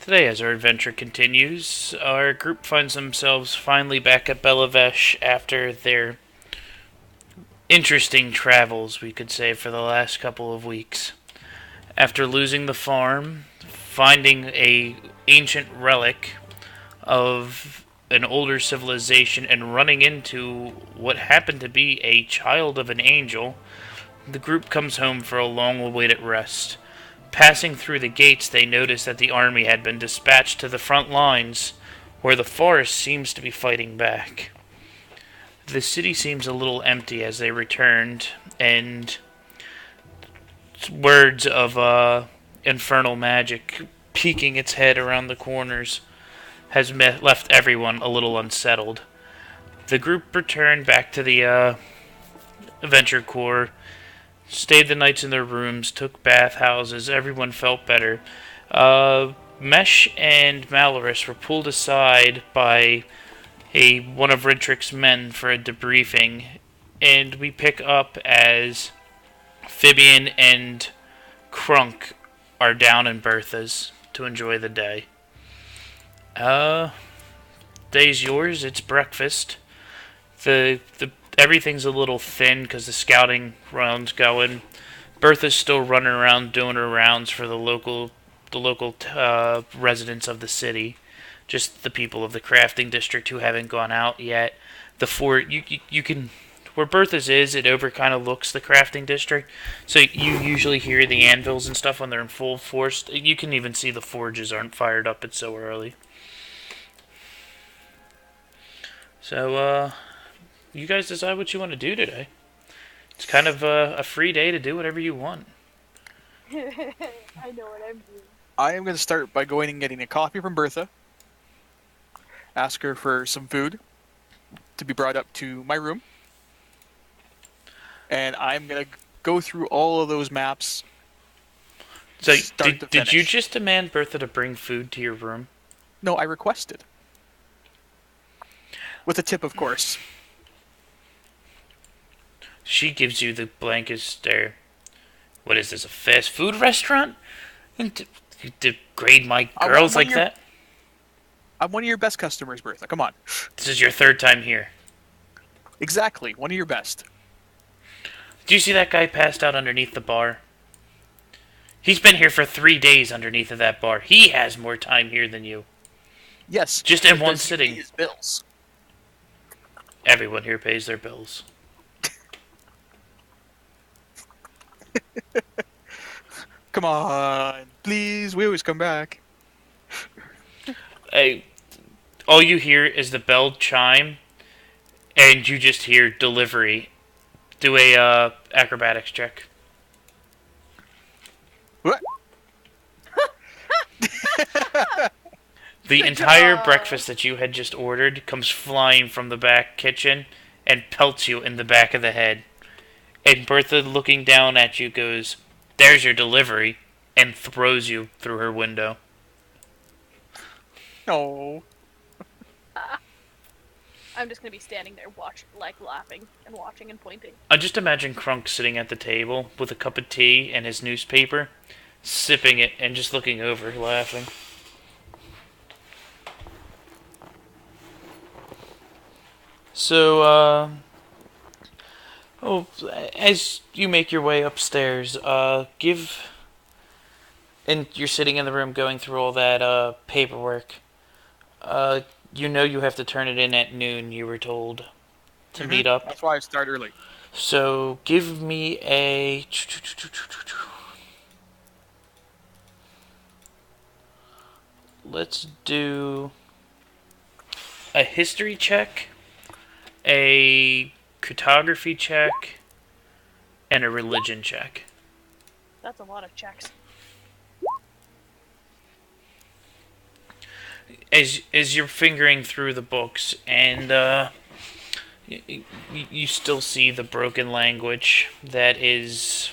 Today, as our adventure continues, our group finds themselves finally back at Belavesh after their interesting travels, we could say, for the last couple of weeks. After losing the farm, finding a ancient relic of an older civilization, and running into what happened to be a child of an angel, the group comes home for a long-awaited rest. Passing through the gates, they notice that the army had been dispatched to the front lines, where the forest seems to be fighting back. The city seems a little empty as they returned, and words of infernal magic peeking its head around the corners has left everyone a little unsettled. The group returned back to the adventure core, stayed the nights in their rooms, took bathhouses. Everyone felt better. Mesh and Malorus were pulled aside by one of Ridtrick's men for a debriefing, and we pick up as Fibian and Crunk are down in Bertha's to enjoy the day. Day's yours. It's breakfast. The everything's a little thin because the scouting round's going. Bertha's still running around doing her rounds for the local residents of the city, just the people of the crafting district who haven't gone out yet. The fort you can where Bertha's is, it overlooks the crafting district, so you usually hear the anvils and stuff when they're in full force. You can even see the forges aren't fired up. It's so early. So you guys decide what you want to do today. It's kind of a free day to do whatever you want. I know what I'm doing. I am going to start by going and getting a coffee from Bertha. Ask her for some food to be brought up to my room. And I'm going to go through all of those maps. So, did you just demand Bertha to bring food to your room? No, I requested. With a tip, of course. She gives you the blankest stare. What is this, a fast food restaurant? You degrade my girls like that? I'm one of your best customers, Bertha. Come on. This is your third time here. Exactly. One of your best. Do you see that guy passed out underneath the bar? He's been here for 3 days underneath of that bar. He has more time here than you. Yes. Just in one sitting. His bills. Everyone here pays their bills. Come on. Please. We always come back. Hey, all you hear is the bell chime, and you just hear delivery. Do a acrobatics check. What? The entire breakfast that you had just ordered comes flying from the back kitchen and pelts you in the back of the head. And Bertha, looking down at you, goes, "There's your delivery," and throws you through her window. No. I'm just gonna be standing there laughing and watching and pointing. I just imagine Crunk sitting at the table with a cup of tea and his newspaper, sipping it and just looking over, laughing. So, as you make your way upstairs, and you're sitting in the room going through all that paperwork. You have to turn it in at noon, you were told, to meet up. That's why I start early. So, give me a... Let's do a history check, a cartography check, and a religion check. That's a lot of checks. As you're fingering through the books, and you still see the broken language that is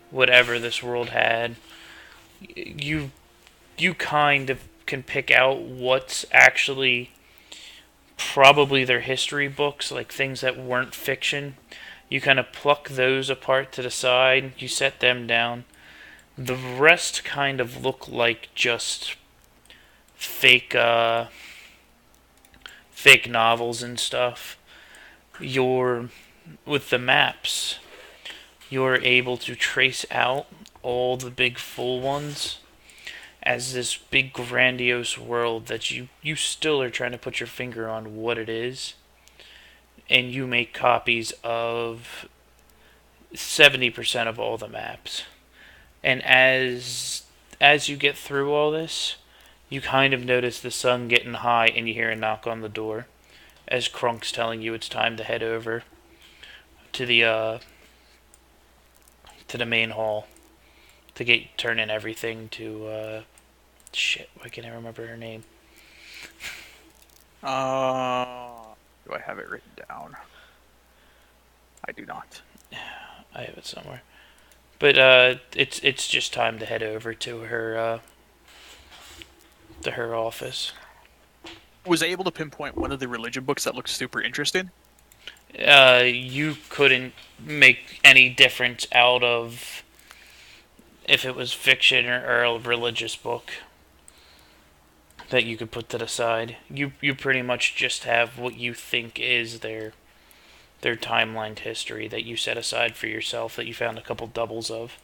whatever this world had. You kind of can pick out what's actually probably their history books, like things that weren't fiction. You kind of pluck those apart to the side. You set them down. The rest kind of look like just fake, fake novels and stuff. You're with the maps. You're able to trace out all the big full ones as this big grandiose world that you still are trying to put your finger on what it is, and you make copies of 70% of all the maps. And as you get through all this, you kind of notice the sun getting high and you hear a knock on the door as Krunk's telling you it's time to head over to the main hall to get turn in everything to shit, why can't I remember her name? Do I have it written down? I do not. I have it somewhere. But it's just time to head over to her office. Was I able to pinpoint one of the religion books that looks super interesting? You couldn't make any difference out of if it was fiction or a religious book that you could put to the side. You pretty much just have what you think is their timelined history that you set aside for yourself that you found a couple doubles of.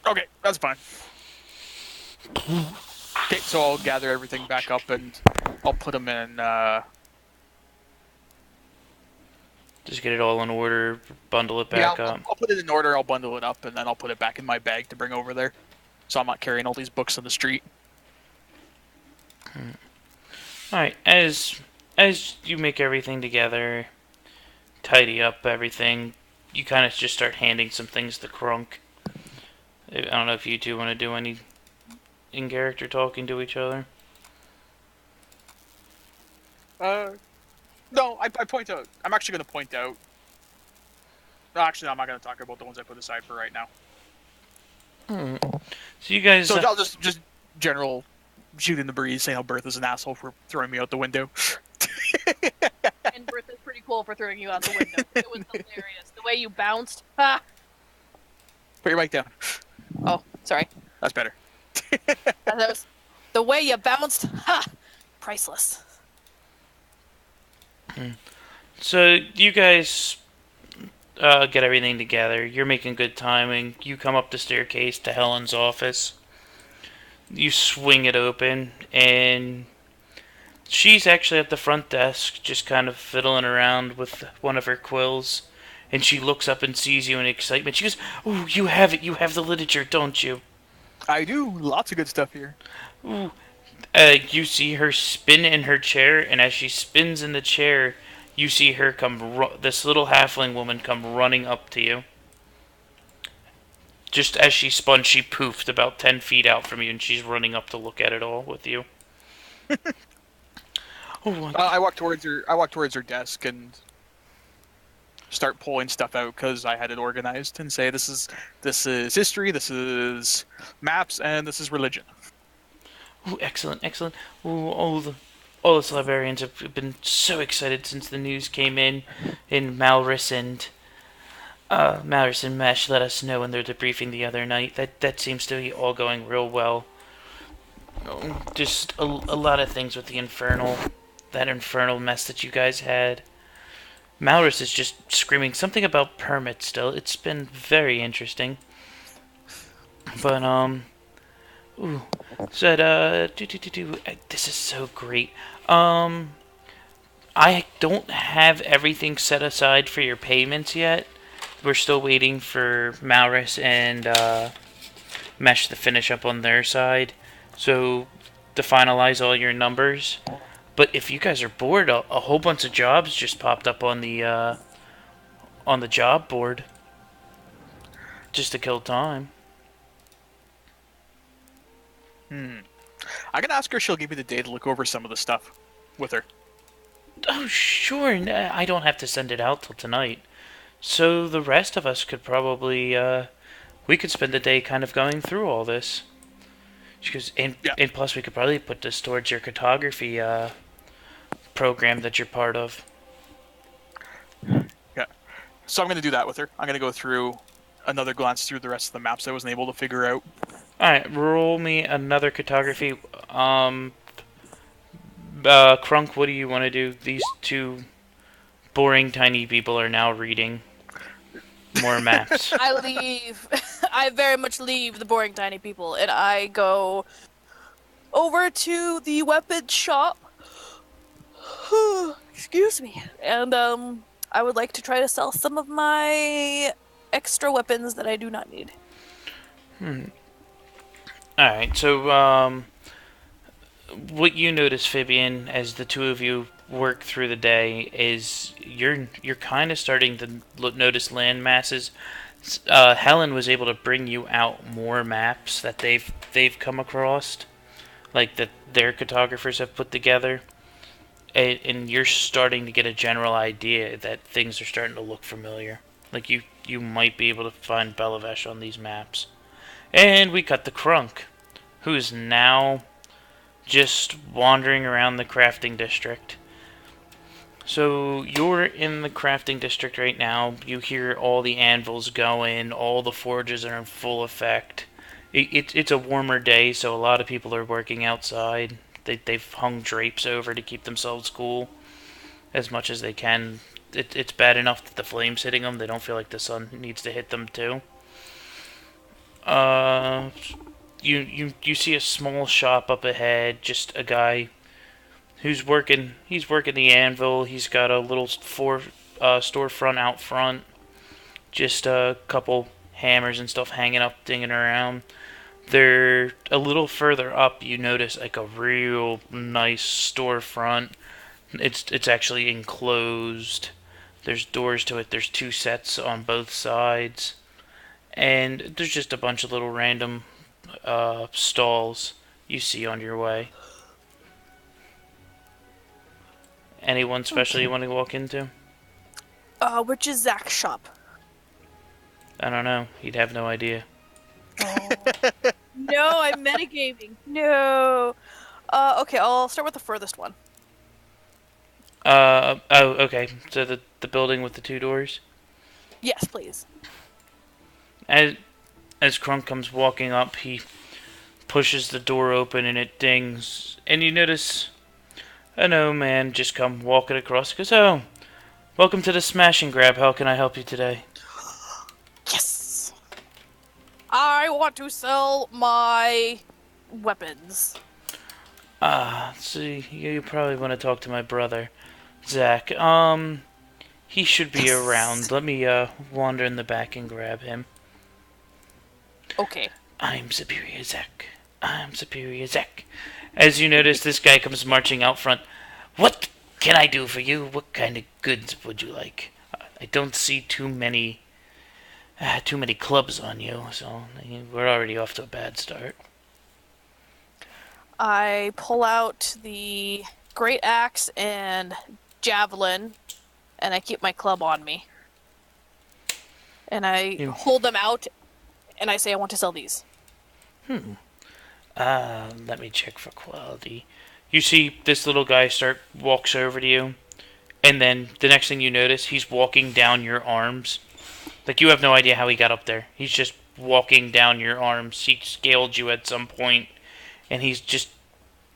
Okay, that's fine. Okay, so I'll gather everything back up and I'll put them in. Just get it all in order, bundle it back up. I'll put it in order. I'll bundle it up, and then I'll put it back in my bag to bring over there, so I'm not carrying all these books on the street. Alright, as you make everything together, tidy up everything, you kind of just start handing some things to Krunk. I don't know if you two want to do any in-character talking to each other. No, I point out. I'm actually going to point out. No, actually, no, I'm not going to talk about the ones I put aside for right now. So you guys... So I'll just general shoot in the breeze, saying how Bertha's an asshole for throwing me out the window. And Bertha's pretty cool for throwing you out the window. It was hilarious. The way you bounced. Ha! Put your mic down. Oh, sorry. That's better. That was, the way you bounced. Ha! Priceless. So you guys get everything together. You're making good timing. You come up the staircase to Helen's office. You swing it open, and she's actually at the front desk, just kind of fiddling around with one of her quills. And she looks up and sees you in excitement. She goes, "Oh, you have it. You have the literature, don't you?" I do. Lots of good stuff here. Ooh. You see her spin in her chair, and as she spins in the chair, you see her this little halfling woman come running up to you. Just as she spun, she poofed about 10 feet out from you, and she's running up to look at it all with you. I walk towards her. I walk towards her desk and start pulling stuff out because I had it organized and say, "This is history. This is maps, and this is religion." Ooh, excellent, excellent. Ooh, all the librarians have been so excited since the news came in Malris and Mesh let us know in their debriefing the other night. That seems to be all going real well. Just a lot of things with that infernal mess that you guys had. Malris is just screaming something about permits still. It's been very interesting. But, ooh, said, this is so great. I don't have everything set aside for your payments yet. We're still waiting for Malris and Mesh to finish up on their side, so to finalize all your numbers. But if you guys are bored, a whole bunch of jobs just popped up on the job board, just to kill time. I'm gonna ask her if she'll give me the day to look over some of the stuff with her. Oh, sure. I don't have to send it out till tonight. So the rest of us could probably, we could spend the day kind of going through all this. She goes, and plus we could probably put this towards your cartography program that you're part of. Yeah. So I'm going to do that with her. I'm going to go through another glance through the rest of the maps I wasn't able to figure out. Alright, roll me another cartography. Crunk, what do you want to do? These two boring tiny people are now reading more maps. I leave. I very much leave the boring tiny people, and I go over to the weapon shop. Excuse me. And I would like to try to sell some of my extra weapons that I do not need. Alright, so what you notice, Fabian, as the two of you work through the day, is you're kind of starting to notice land masses. Helen was able to bring you out more maps that they've come across, like that their cartographers have put together, and you're starting to get a general idea that things are starting to look familiar. Like you might be able to find Belavesh on these maps. And we cut the Crunk, who's now just wandering around the crafting district. So you're in the crafting district right now. You hear all the anvils going, all the forges are in full effect. It's a warmer day, so a lot of people are working outside. They've hung drapes over to keep themselves cool as much as they can. It's bad enough that the flame's hitting them. They don't feel like the sun needs to hit them too. You see a small shop up ahead, just a guy who's working. He's working the anvil. He's got a little storefront out front, just a couple hammers and stuff hanging up, dinging around. They're a little further up. You notice like a real nice storefront. It's actually enclosed. There's doors to it. There's two sets on both sides, and there's just a bunch of little random stalls you see on your way. Anyone special you want to walk into? Which is Zach's shop? I don't know. He'd have no idea. No, I'm metagaming. No. Okay, I'll start with the furthest one. Oh, okay. So the building with the two doors? Yes, please. As Crunk comes walking up, he pushes the door open and it dings. And you notice an old man just come walking across. He goes, "Oh, welcome to the Smash and Grab. How can I help you today?" Yes! I want to sell my weapons. See, you probably want to talk to my brother, Zach. He should be around. Let me, wander in the back and grab him. Okay. I'm Superior Zach. I'm Superior Zach. As you notice, this guy comes marching out front. "What can I do for you? What kind of goods would you like? I don't see too many clubs on you, so we're already off to a bad start." I pull out the great axe and javelin, and I keep my club on me. And I hold them out, and I say I want to sell these. Let me check for quality. You see this little guy walks over to you, and then the next thing you notice, he's walking down your arms. Like, you have no idea how he got up there. He's just walking down your arms. He scaled you at some point, and he's just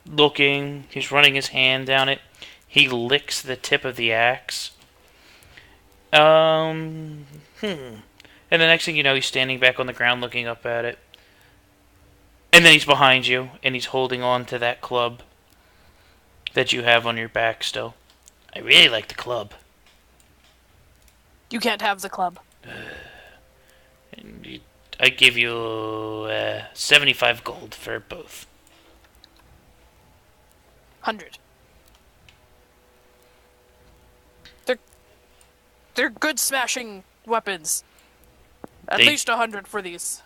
looking. He's running his hand down it. He licks the tip of the axe. And the next thing you know, he's standing back on the ground looking up at it. And then he's behind you, and he's holding on to that club that you have on your back still. "I really like the club." You can't have the club. I give you 75 gold for both. 100. They're good smashing weapons. At least 100 for these.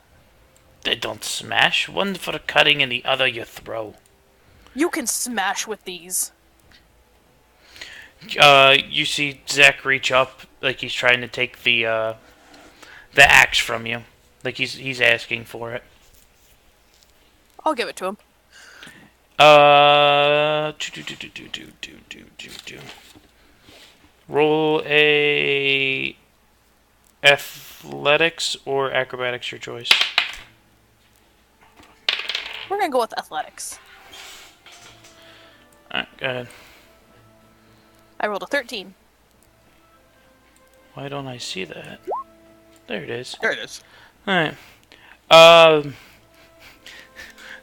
They don't smash. One for cutting and the other you throw. You can smash with these. You see Zach reach up like he's trying to take the axe from you. Like he's asking for it. I'll give it to him. Roll a athletics or acrobatics, your choice. We're gonna go with athletics. Alright, go ahead. I rolled a 13. Why don't I see that? There it is. There it is. Alright.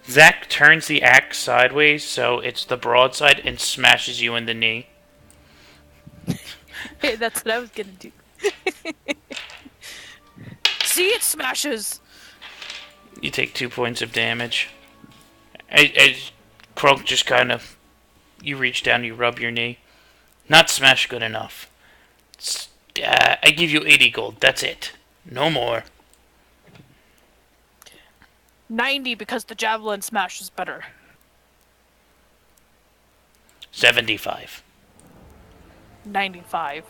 Zach turns the axe sideways so it's the broadside and smashes you in the knee. Hey, that's what I was gonna do. See, it smashes! You take 2 points of damage. As Krunk just kind of... You reach down, you rub your knee. Not smash good enough. I give you 80 gold, that's it. No more. 90 because the javelin smash is better. 75. 95.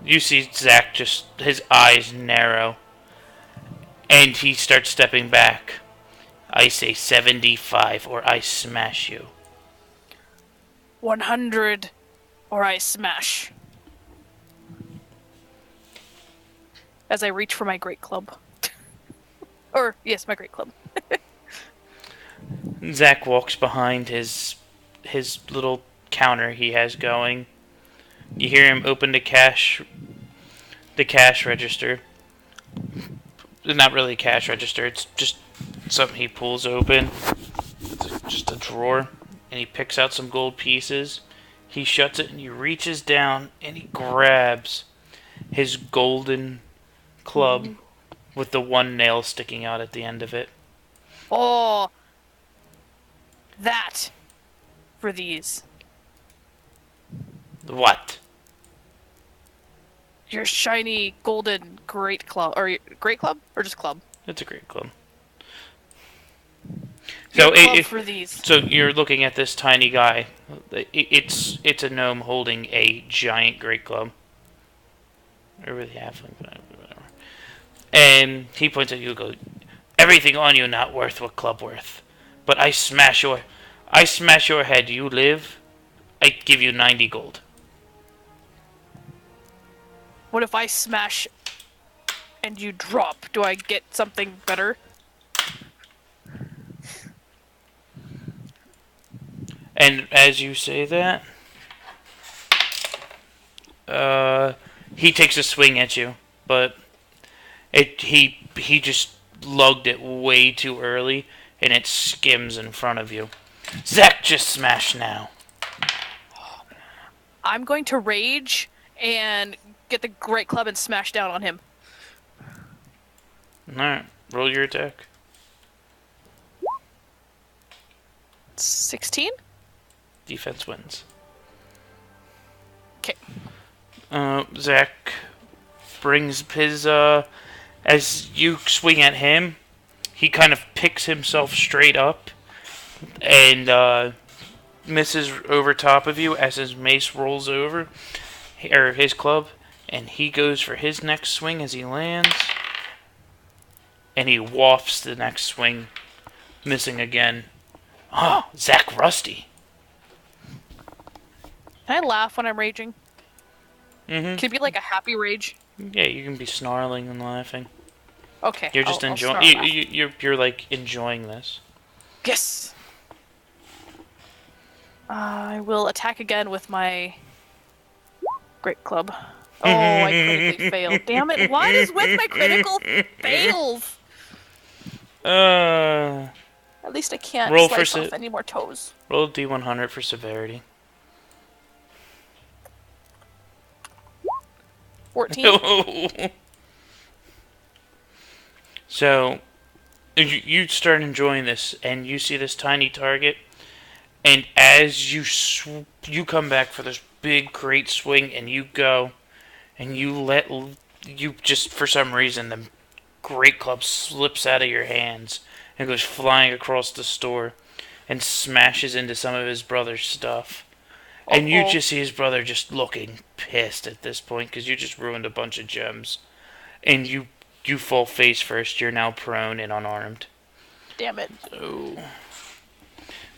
You see Zach just... His eyes narrow. And he starts stepping back. I say 75 or I smash you. 100 or I smash. As I reach for my great club. Or, yes, my great club. Zach walks behind his little counter he has going. You hear him open the cash register. Not really a cash register, it's just something he pulls open. It's just a drawer. And he picks out some gold pieces. He shuts it and he reaches down and he grabs his golden club with the one nail sticking out at the end of it. Oh, that for these. What? Your shiny golden great club, or great club, or just club? It's a great club. Your club for these. So you're looking at this tiny guy. It's a gnome holding a giant great club. Or the halfling, whatever. And he points at you and goes, "Everything on you not worth what club worth. But I smash your head. You live. I give you 90 gold." What if I smash and you drop? Do I get something better? And as you say that, he takes a swing at you, but he just lugged it way too early, and it skims in front of you. Zach, just smash now. I'm going to rage and get the great club and smash down on him. Alright, roll your attack. 16? Defense wins. Okay. Zach brings his, as you swing at him, he kind of picks himself straight up and, misses over top of you as his mace rolls over, or his club, and he goes for his next swing as he lands, and he wafts the next swing, missing again. Oh, Zach Rusty. Can I laugh when I'm raging? Mm-hmm. Can it be like a happy rage? Yeah, you can be snarling and laughing. Okay. You're just enjoying. You're like enjoying this. Yes. I will attack again with my great club. Oh, I critically failed. Damn it! What is with my critical fails? At least I can't Roll slice for off any more toes. Roll a D100 for severity. 14. So, you start enjoying this, and you see this tiny target, and as you come back for this big, great swing, and you go, and you just, for some reason, the great club slips out of your hands and goes flying across the store and smashes into some of his brother's stuff. And you just see his brother just looking pissed at this point because you just ruined a bunch of gems. And you fall face first. You're now prone and unarmed. Damn it. So,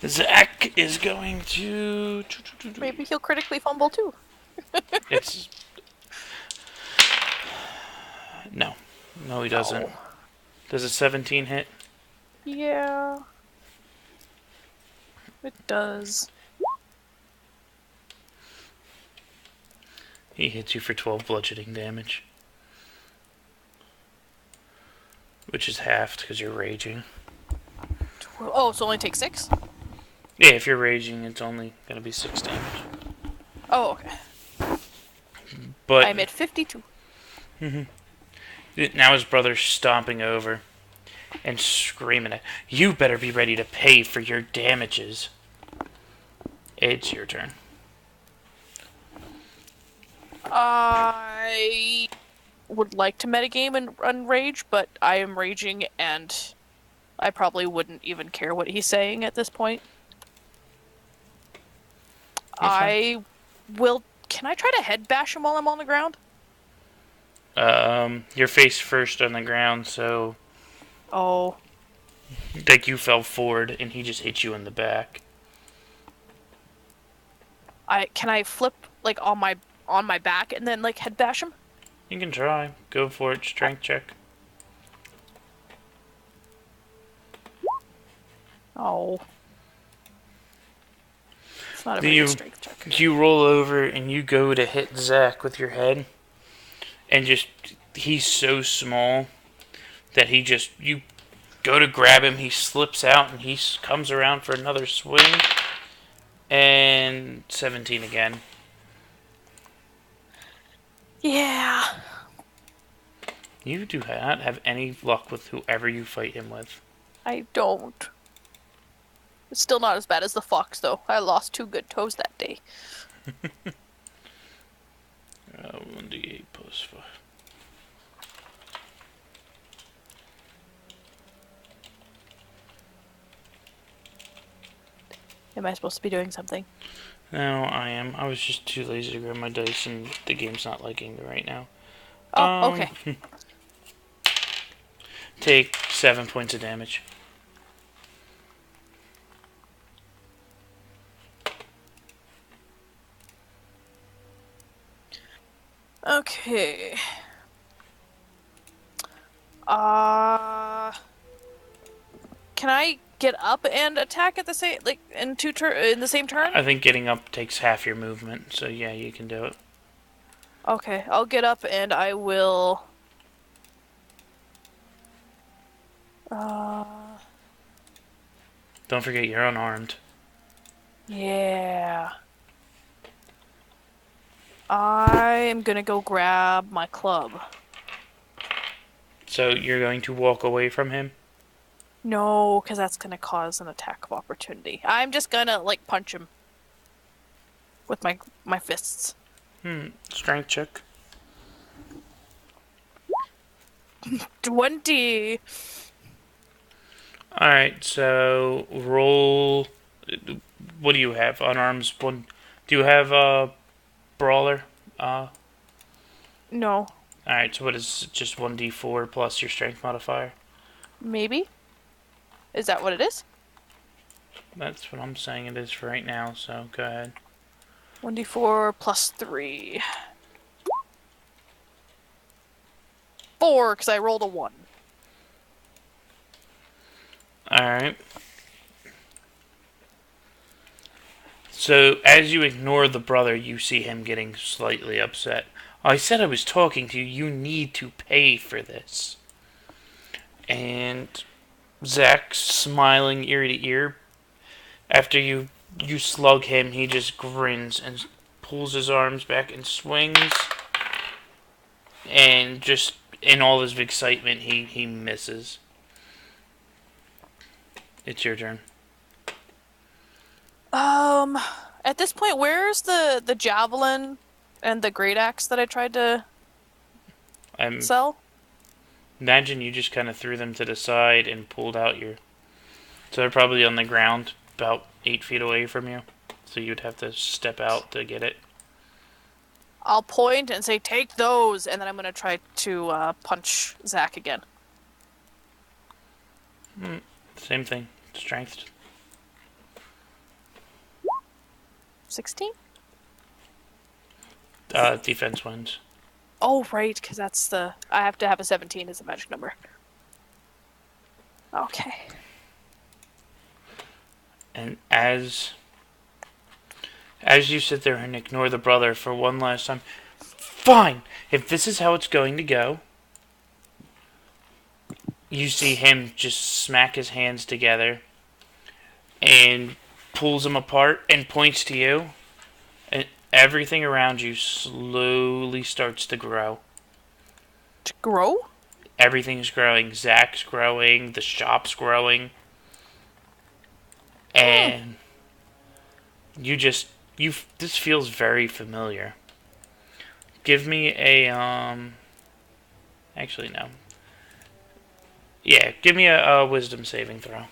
Zach is going to... Maybe he'll critically fumble too. It's... No. No, he doesn't. Does a 17 hit? Yeah. It does. He hits you for 12 bludgeoning damage. Which is halved because you're raging. Oh, so only take 6? Yeah, if you're raging, it's only going to be 6 damage. Oh, okay. But I'm at 52. now his brother's stomping over and screaming at you. Better be ready to pay for your damages. It's your turn. I would like to metagame and run rage, but I am raging and I probably wouldn't even care what he's saying at this point. I will. Can I try to head bash him while I'm on the ground? You're face first on the ground, so Oh. like you fell forward and he just hit you in the back. Can I flip like on my back and then like head bash him? You can try. Go for it. Strength check. Oh. It's not a very good strength check. You roll over and you go to hit Zach with your head, and just he's so small that you go to grab him, he slips out and he comes around for another swing, and 17 again. Yeah. You do not have any luck with whoever you fight him with. I don't. It's still not as bad as the fox, though. I lost 2 good toes that day. 1d8 plus 5. Am I supposed to be doing something? No, I am. I was just too lazy to grab my dice, and the game's not liking me right now. Oh, okay. Take 7 points of damage. Okay. Can I get up and attack at the same in the same turn? I think getting up takes half your movement, so yeah, you can do it. Okay, I'll get up and I will. Don't forget you're unarmed. Yeah. I am gonna go grab my club. So you're going to walk away from him? No, because that's gonna cause an attack of opportunity. I'm just gonna like punch him with my fists. Strength check. 20. Alright, so roll. What do you have? Unarmed one. Do you have a brawler? No. Alright, so what is it? Just 1d4 plus your strength modifier? Maybe. Is that what it is? That's what I'm saying it is for right now, so go ahead. 1d4 plus 3. 4, because I rolled a 1. Alright. So, as you ignore the brother, you see him getting slightly upset. I said I was talking to you. You need to pay for this. And Zach's smiling ear to ear. After you slug him, he just grins and pulls his arms back and swings. And just in all his excitement, he misses. It's your turn. At this point, where's the javelin and the great axe that I tried to sell? Imagine you just kind of threw them to the side and pulled out your... So they're probably on the ground about 8 feet away from you. So you'd have to step out to get it. I'll point and say, take those, and then I'm going to try to punch Zach again. Same thing. Strength. 16? Defense wins. Oh, right, because that's the... I have to have a 17 as a magic number. Okay. And as you sit there and ignore the brother for one last time, fine, if this is how it's going to go, you see him just smack his hands together and pulls them apart and points to you, and everything around you slowly starts to grow. To grow? Everything's growing. Zach's growing. The shop's growing. And this feels very familiar. Give me a, actually, no. Yeah, give me a wisdom saving throw.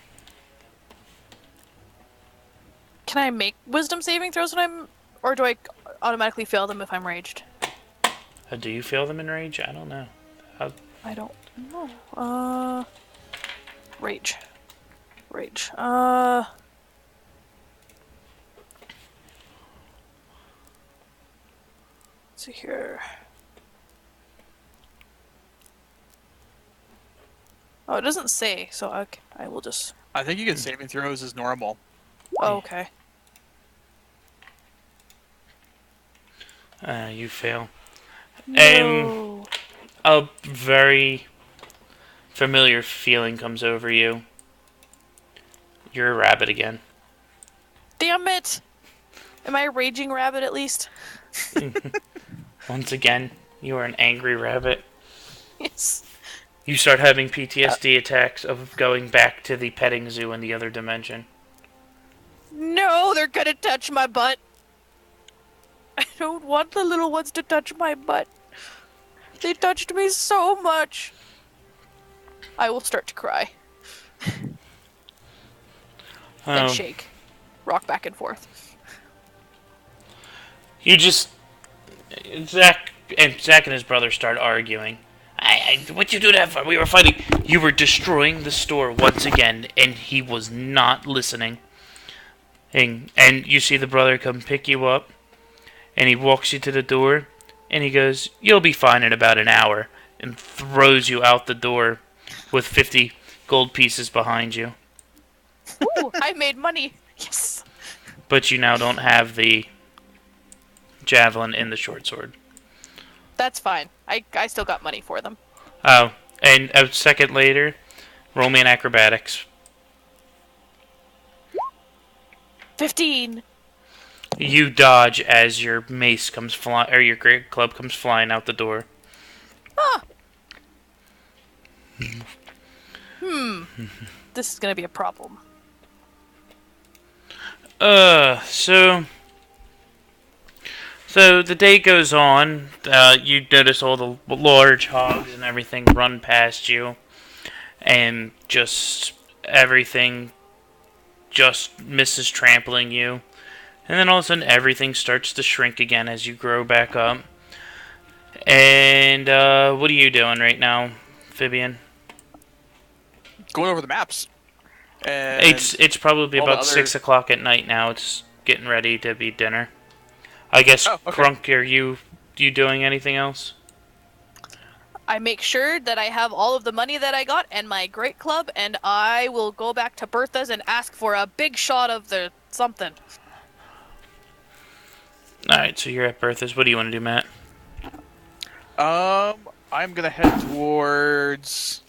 Can I make wisdom saving throws when I'm... Or do I automatically fail them if I'm raged? Do you fail them in rage? I don't know. I don't know. Rage. Let's see here. Oh, it doesn't say, so okay, I will just... I think you get saving throws as normal. Oh, okay. You fail. No. A very familiar feeling comes over you. You're a rabbit again. Damn it! Am I a raging rabbit at least? Once again, you are an angry rabbit. Yes. You start having PTSD attacks of going back to the petting zoo in the other dimension. No, they're gonna touch my butt. I don't want the little ones to touch my butt. They touched me so much. I will start to cry. Then shake. Rock back and forth. You just... Zach and his brother start arguing. What'd you do that for? We were fighting. You were destroying the store once again, and he was not listening. And you see the brother come pick you up, and he walks you to the door, and he goes, "You'll be fine in about an hour," and throws you out the door with 50 gold pieces behind you. Ooh, I made money. Yes. But you now don't have the javelin and the short sword. That's fine. I still got money for them. Oh, and a second later, roll me an acrobatics. 15. You dodge as your mace comes flying, or your great club comes flying out the door. Ah. This is gonna be a problem. So the day goes on. You notice all the large hogs and everything run past you, and just everything just misses trampling you. And then all of a sudden, everything starts to shrink again as you grow back up. And what are you doing right now, Fabian? Going over the maps. And It's probably all the about other- 6 o'clock at night now. It's getting ready to be dinner. I guess, Oh, okay. Crunk, are you doing anything else? I make sure that I have all of the money that I got and my great club, and I will go back to Bertha's and ask for a big shot of the something. Alright, so you're at Bertha's. What do you want to do, Matt? I'm gonna head towards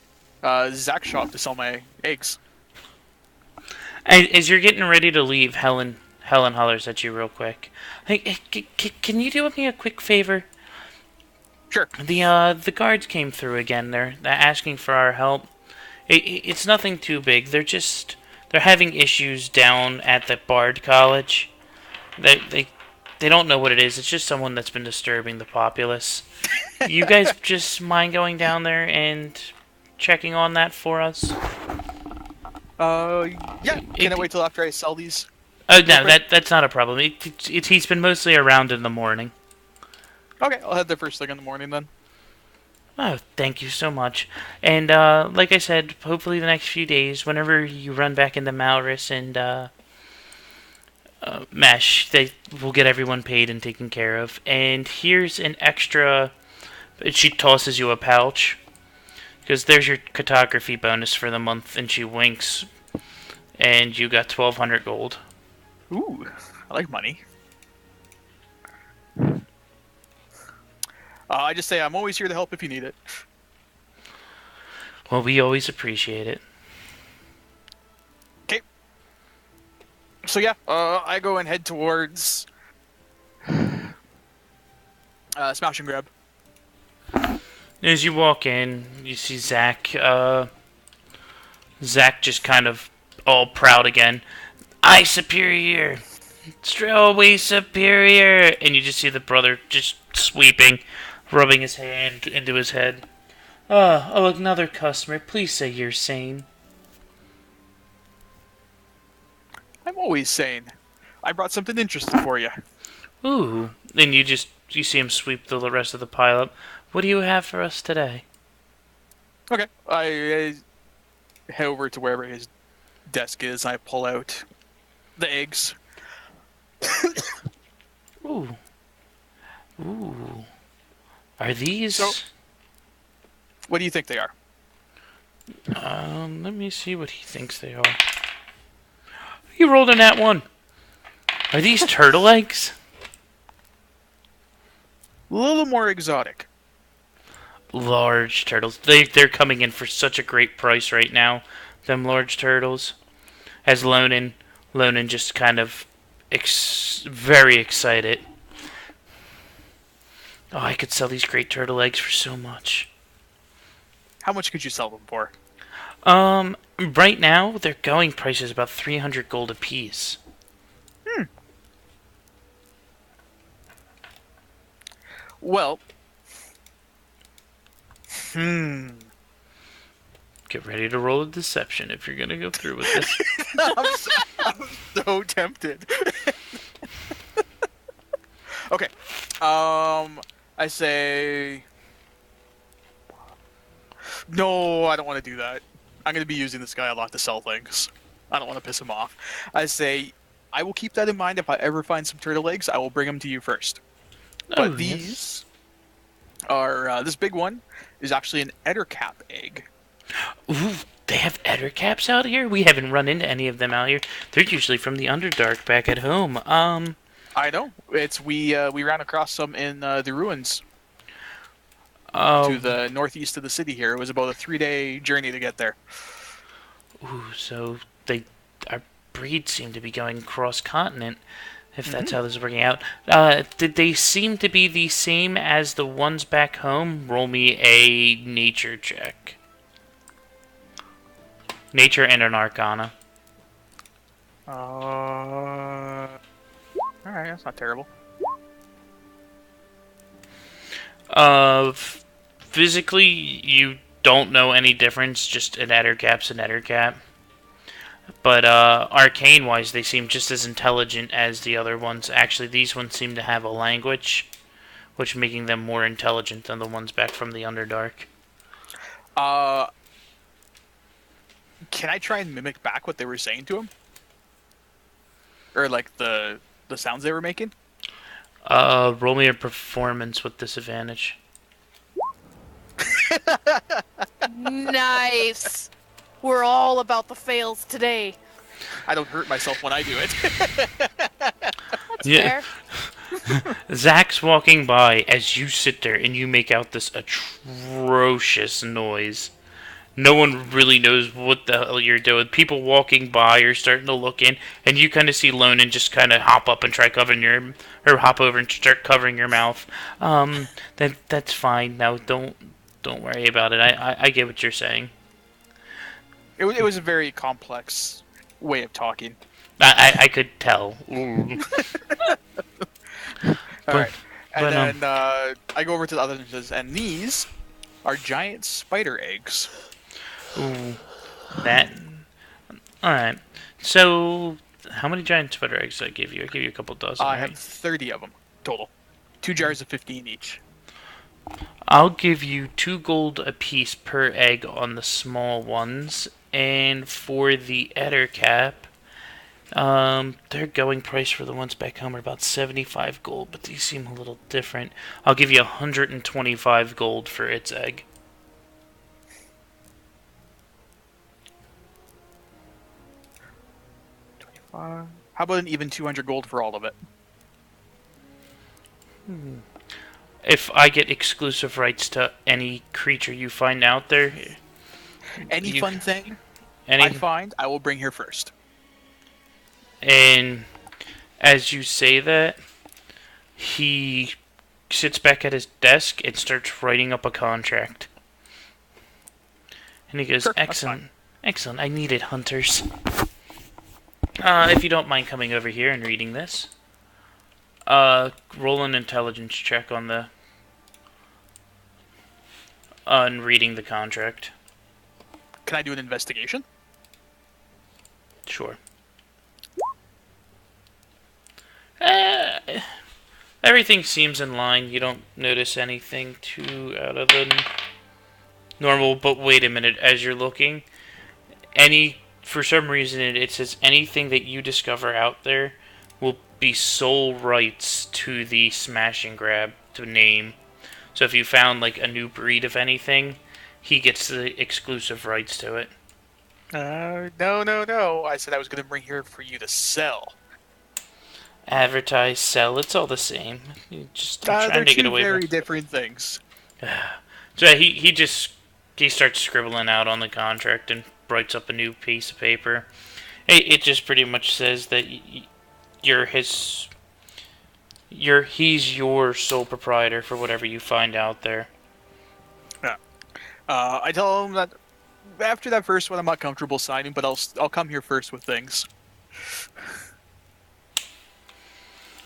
Zach's shop to sell my eggs. As you're getting ready to leave, Helen hollers at you real quick. Hey, can you do me a quick favor? Sure. The guards came through again. They're asking for our help. It's nothing too big. They're having issues down at the Bard College. They don't know what it is. It's just someone that's been disturbing the populace. You guys just mind going down there and checking on that for us? Yeah. Can I wait till after I sell these? Oh, no, that's not a problem. He's been mostly around in the morning. Okay, I'll head there first thing in the morning then. Oh, thank you so much. And, like I said, hopefully the next few days, whenever you run back into Malrus and, Mesh, they will get everyone paid and taken care of. And here's an extra She tosses you a pouch. Because there's your cartography bonus for the month, and she winks. And you got 1,200 gold. Ooh, I like money. I just say I'm always here to help if you need it. Well, we always appreciate it. Okay. So yeah, I go and head towards Smash and Grab. As you walk in, you see Zach. Zach just kind of all proud again. I superior! Always superior! And you just see the brother just sweeping, rubbing his hand into his head. Oh, another customer. Please say you're sane. I'm always sane. I brought something interesting for you. Ooh. Then you see him sweep the rest of the pile up. What do you have for us today? Okay. I head over to wherever his desk is. I pull out the eggs. Ooh. Ooh. Are these... So, what do you think they are? Let me see what he thinks they are. He rolled a nat 1. Are these turtle eggs? A little more exotic. Large turtles. They're coming in for such a great price right now. Them large turtles. As Lonan just kind of very excited. Oh, I could sell these great turtle eggs for so much. How much could you sell them for? Right now their going price is about 300 gold apiece. Well, Get ready to roll a deception if you're gonna go through with this. I'm so tempted. Okay. I say... No, I don't want to do that. I'm going to be using this guy a lot to sell things. I don't want to piss him off. I say, I will keep that in mind. If I ever find some turtle eggs, I will bring them to you first. Oh, But these are... this big one is actually an ettercap egg. Ooh, they have ettercaps out here? We haven't run into any of them out here. They're usually from the Underdark back at home. I know. We ran across some in the ruins Oh, to the northeast of the city here. It was about a 3-day journey to get there. ooh, so our breeds seem to be going cross-continent, if that's how this is working out. Did they seem to be the same as the ones back home? Roll me a nature check. Nature and an arcana. Alright, that's not terrible. Physically, you don't know any difference, just an ettercap's an ettercap. But arcane-wise, they seem just as intelligent as the other ones. Actually, these ones seem to have a language, which making them more intelligent than the ones back from the Underdark. Can I try and mimic back what they were saying to him? Or like the sounds they were making? Roll me a performance with disadvantage. Nice. We're all about the fails today. I don't hurt myself when I do it. That's fair. Zach's walking by as you sit there and you make out this atrocious noise. No one really knows what the hell you're doing. People walking by are starting to look in, and you kind of see Lonan just kind of hop up and try covering or hop over and start covering your mouth. That's fine. Now don't worry about it. I get what you're saying. It was a very complex way of talking. I could tell. Alright. And then I go over to the other ones, and these are giant spider eggs. Ooh, that. Alright. So, how many giant spider eggs did I give you? I gave you a couple dozen. I right? have 30 of them total. 2 jars of 15 each. I'll give you 2 gold apiece per egg on the small ones, and for the ettercap, Their going price for the ones back home are about 75 gold, but these seem a little different. I'll give you 125 gold for its egg. How about an even 200 gold for all of it? If I get exclusive rights to any creature you find out there, Any fun thing any, I find, I will bring here first. and as you say that, he sits back at his desk and starts writing up a contract. And he goes, Sure, excellent, excellent, I needed hunters. If you don't mind coming over here and reading this. Roll an intelligence check on reading the contract. Can I do an investigation? Sure. Everything seems in line. You don't notice anything too out of the normal, but wait a minute, as you're looking, for some reason it says anything that you discover out there will be sole rights to the smash and grab to name. So if you found like a new breed of anything, he gets the exclusive rights to it. No. I said I was going to bring here for you to sell. Advertise, sell, it's all the same. You just trying to get away They're two very from. different things. So he starts scribbling out on the contract and writes up a new piece of paper. It just pretty much says that he's your sole proprietor for whatever you find out there. Yeah. I tell him that after that first one, I'm not comfortable signing, but I'll come here first with things.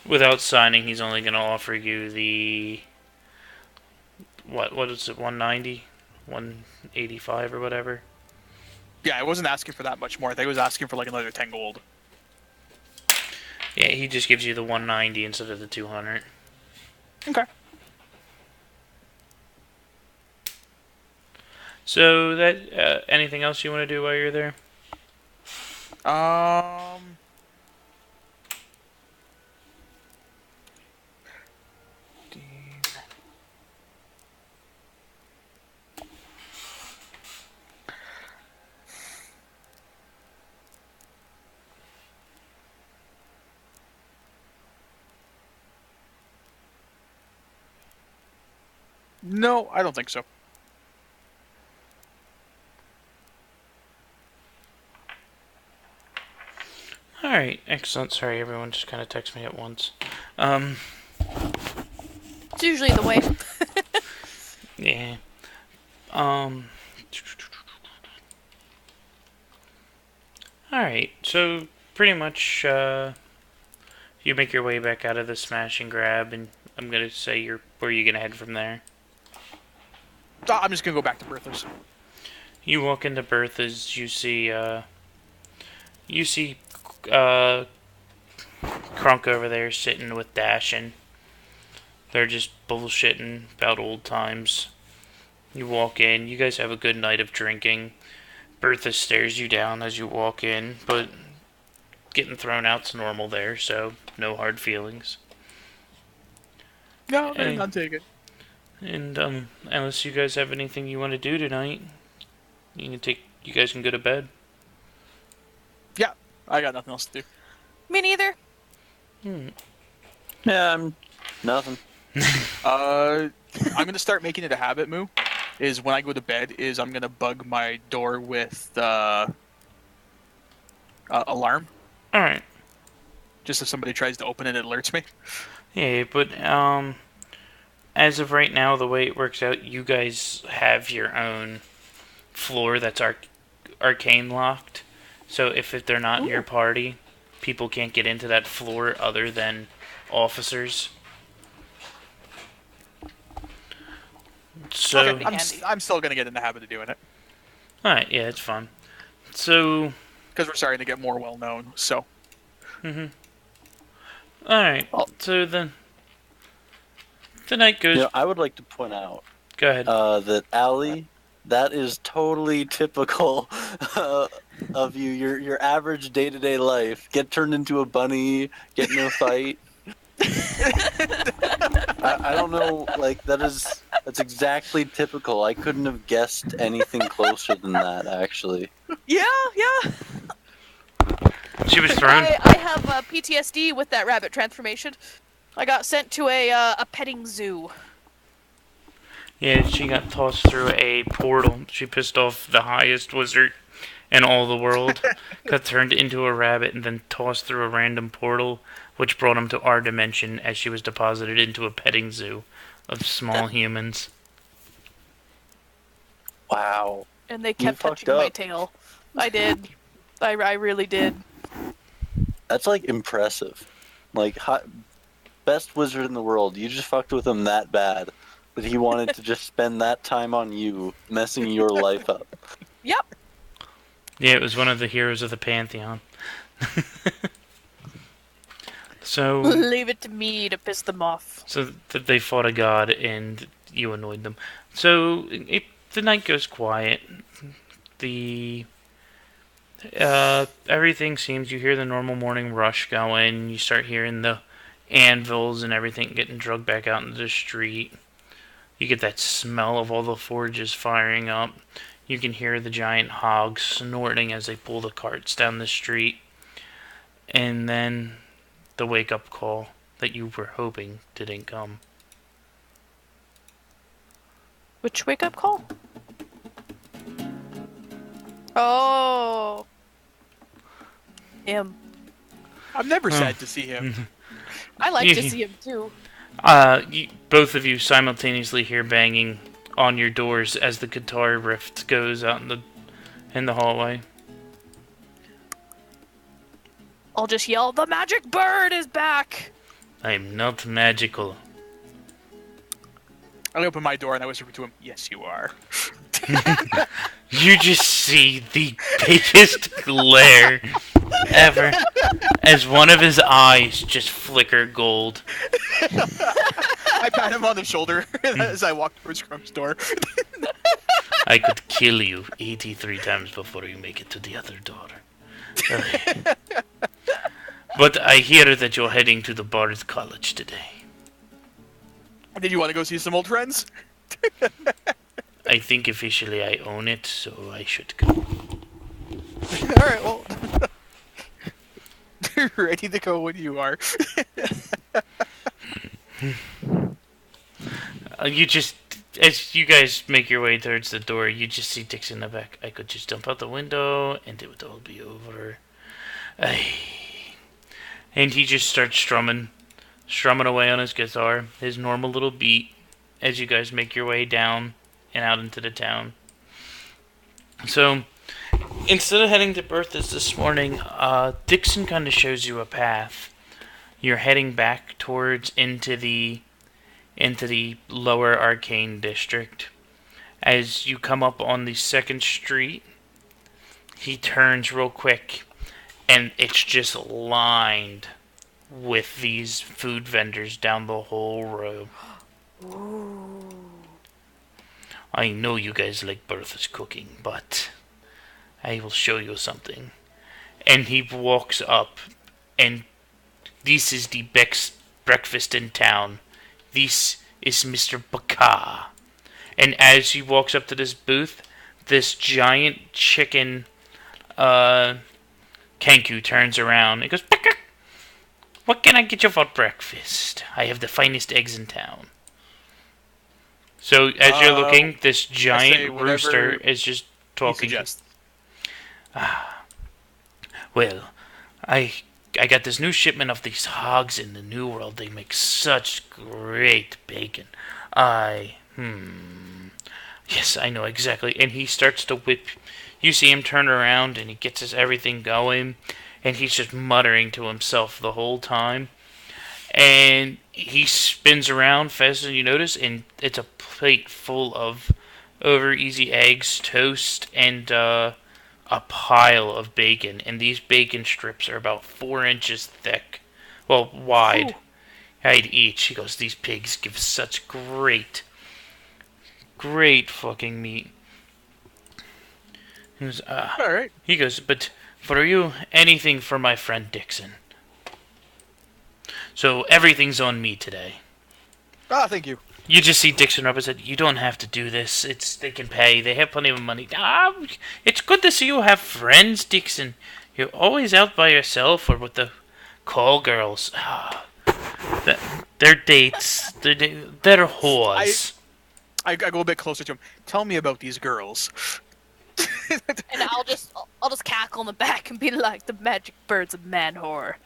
Without signing, he's only going to offer you the what is it, 190, 185 or whatever. Yeah, I wasn't asking for that much more. I think I was asking for like another 10 gold. Yeah, he just gives you the 190 instead of the 200. Okay. So that anything else you want to do while you're there? No, I don't think so. Alright, excellent. Sorry, everyone just kind of texted me at once. It's usually the way. Yeah. Alright, so pretty much you make your way back out of the smash and grab, and I'm going to say where are you going to head from there? I'm just going to go back to Bertha's. You walk into Bertha's, you see Crunk over there sitting with Dash, and they're just bullshitting about old times. You walk in, you guys have a good night of drinking. Bertha stares you down as you walk in, but getting thrown out's normal there, so no hard feelings. No, none taken. And unless you guys have anything you want to do tonight, you guys can go to bed. Yeah, I got nothing else to do. Me neither. Yeah, nothing. I'm gonna start making it a habit, Moo. Is when I go to bed, is I'm gonna bug my door with alarm. All right. Just if somebody tries to open it, it alerts me. Yeah, but as of right now, the way it works out, you guys have your own floor that's arcane locked. So if they're not in your party, people can't get into that floor other than officers. So Okay, I'm still gonna get in the habit of doing it alright, yeah, it's fun. So because we're starting to get more well known. So alright, so then the night goes. I would like to point out Go ahead. that Allie That is totally typical of you. Your average day-to-day life. Get turned into a bunny, get in a fight. I don't know, like, that's exactly typical. I couldn't have guessed anything closer than that, actually. Yeah. She was thrown. I have PTSD with that rabbit transformation. I got sent to a petting zoo. Yeah, she got tossed through a portal. She pissed off the highest wizard in all the world. Got turned into a rabbit and then tossed through a random portal, which brought him to our dimension as she was deposited into a petting zoo of small humans. Wow. And they kept touching my tail. I did. I really did. That's, like, impressive. Like, best wizard in the world. You just fucked with him that bad that he wanted to just spend that time on you, messing your life up. Yep. Yeah, it was one of the heroes of the Pantheon. So leave it to me to piss them off. So that they fought a god and you annoyed them. So the night goes quiet. Everything seems, you hear the normal morning rush going. You start hearing the anvils and everything getting dragged back out into the street. You get that smell of all the forges firing up. You can hear the giant hogs snorting as they pull the carts down the street. And then the wake-up call that you were hoping didn't come. Which wake-up call? Oh. Him. I'm never sad to see him. I like to see him too. Both of you simultaneously hear banging on your doors as the guitar riff goes out in the hallway. I'll just yell, "The magic bird is back!" I'm not magical. I open my door and I whisper to him, "Yes, you are." You just see the biggest glare ever as one of his eyes just flicker gold. I pat him on the shoulder as I walk towards Crumb's door. I could kill you 83 times before you make it to the other door. But I hear that you're heading to the Bard College today. Did you want to go see some old friends? I think officially I own it, so I should go. Alright, well... ready to go when you are. As you guys make your way towards the door, you just see Dix in the back. I could just jump out the window, and it would all be over. And he just starts strumming away on his guitar, his normal little beat, as you guys make your way down and out into the town. So, instead of heading to Bertha's this morning, Dixon kind of shows you a path. You're heading back towards into the lower arcane district. As you come up on the second street, he turns real quick, and it's just lined with these food vendors down the whole road. Ooh. I know you guys like Bertha's cooking, but I will show you something. And he walks up, and this is the best breakfast in town. This is Mr. Baka. And as he walks up to this booth, this giant chicken Kenku turns around and goes, "Baka, what can I get you for breakfast? I have the finest eggs in town." So, as you're looking, this giant rooster is just talking. Well, I got this new shipment of these hogs in the New World. They make such great bacon. Yes, I know exactly. And he starts to whip. You see him turn around, and he gets his everything going, and he's just muttering to himself the whole time. And he spins around faster than you notice, and it's a plate full of over easy eggs, toast, and a pile of bacon. And these bacon strips are about 4 inches thick. Well, wide. Ooh. I'd each. He goes, "These pigs give such great fucking meat." He goes, All right. but for you, anything for my friend Dixon. So everything's on me today. Ah, thank you. You just see Dixon up and said, "You don't have to do this. They can pay. They have plenty of money." It's good to see you have friends, Dixon. You're always out by yourself or with the call girls. They're dates. They're whores. I go a bit closer to him. Tell me about these girls. And I'll just cackle in the back and be like the magic birds of man horror.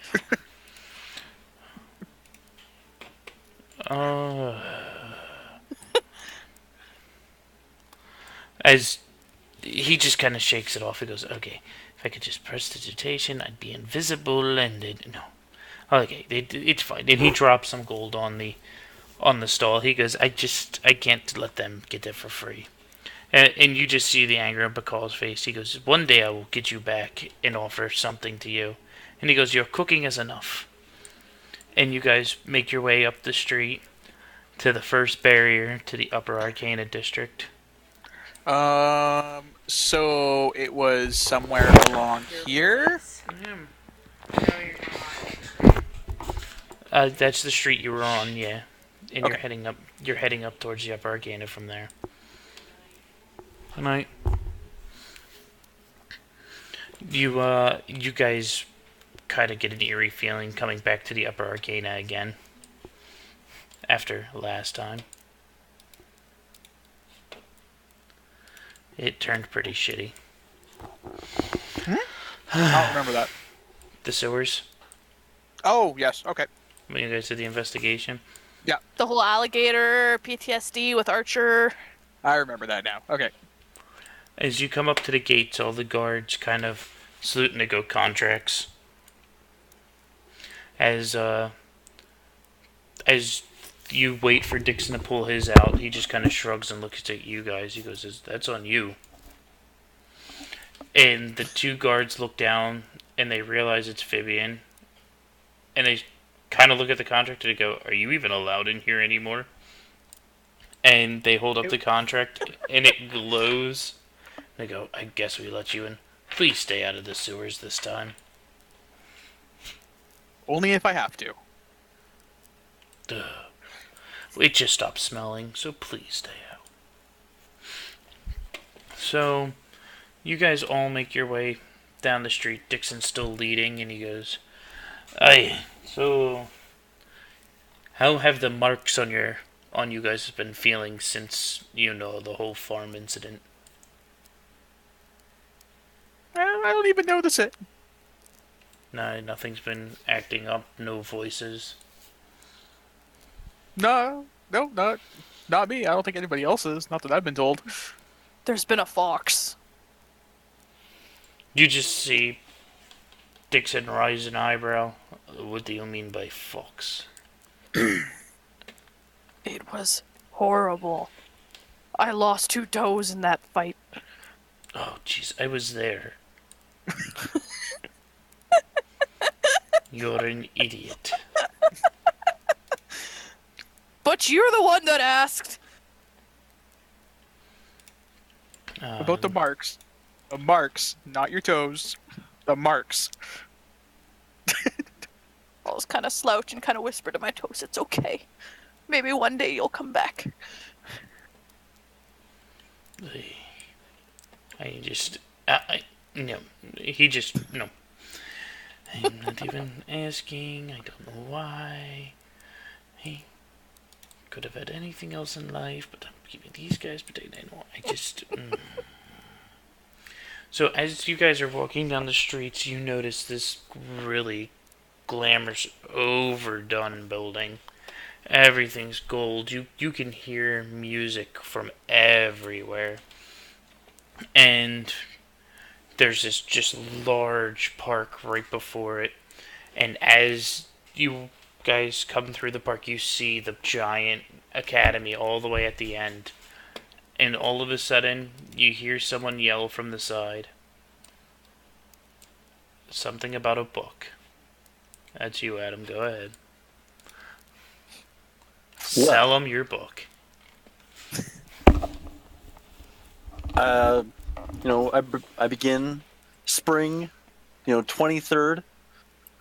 As he just kind of shakes it off, he goes, "Okay, if I could just prestidigitation, I'd be invisible, and no, okay, it's fine." And he drops some gold on the stall. He goes, I can't let them get that for free." And you just see the anger in Bakal's face. He goes, "One day I will get you back and offer something to you." And he goes, "Your cooking is enough." And you guys make your way up the street to the first barrier to the Upper Arcana District. So it was somewhere along here. That's the street you were on, yeah. And Okay. You're heading up towards the Upper Arcana from there. Good night. You guys kind of get an eerie feeling coming back to the Upper Arcana again. After last time. It turned pretty shitty. I don't remember that. The sewers. Oh, yes. Okay. When you guys did the investigation. The whole alligator PTSD with Archer. I remember that now. Okay. As you come up to the gates, all the guards kind of salute and they go contracts. As you wait for Dixon to pull his out, he just kind of shrugs and looks at you guys. He goes, "That's on you." And the two guards look down and they realize it's Fabian. And they kind of look at the contract and they go, "Are you even allowed in here anymore?" And they hold up the contract and it glows. They go, "I guess we let you in. Please stay out of the sewers this time." Only if I have to. Duh. It just stopped smelling, so please stay out. So, you guys all make your way down the street. Dixon's still leading, and he goes, "Aye, so how have the marks on you guys been feeling since, the whole farm incident?" I don't even notice it. No, nothing's been acting up, no voices. No, not me. I don't think anybody else is. Not that I've been told. There's been a fox. You just see Dixon raise an eyebrow. What do you mean by fox? It was horrible. I lost 2 toes in that fight. Oh, jeez, I was there. You're an idiot. But you're the one that asked. About the marks. The marks, not your toes. The marks. I'll just kind of slouch and kind of whisper to my toes, "It's okay. Maybe one day you'll come back." No. He just, no. I'm not even asking. I don't know why. He could have had anything else in life, but I'm giving these guys potato. I just. So as you guys are walking down the streets, you notice this really glamorous, overdone building. Everything's gold. You can hear music from everywhere. And there's this just large park right before it. And as you guys come through the park, you see the giant academy all the way at the end. And all of a sudden, you hear someone yell from the side. Something about a book. That's you, Adam. Go ahead. Sell them your book. I begin spring, 23rd.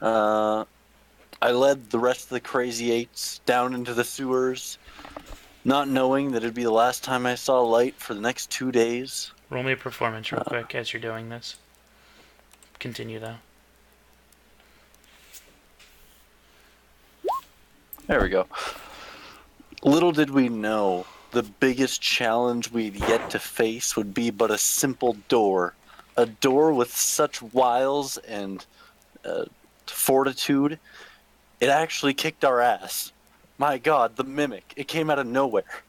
I led the rest of the Crazy Eights down into the sewers, not knowing that it'd be the last time I saw light for the next 2 days. Roll me a performance real quick as you're doing this. Continue, though. There we go. Little did we know the biggest challenge we'd yet to face would be but a simple door. A door with such wiles and fortitude, it actually kicked our ass. My God, the mimic. It came out of nowhere.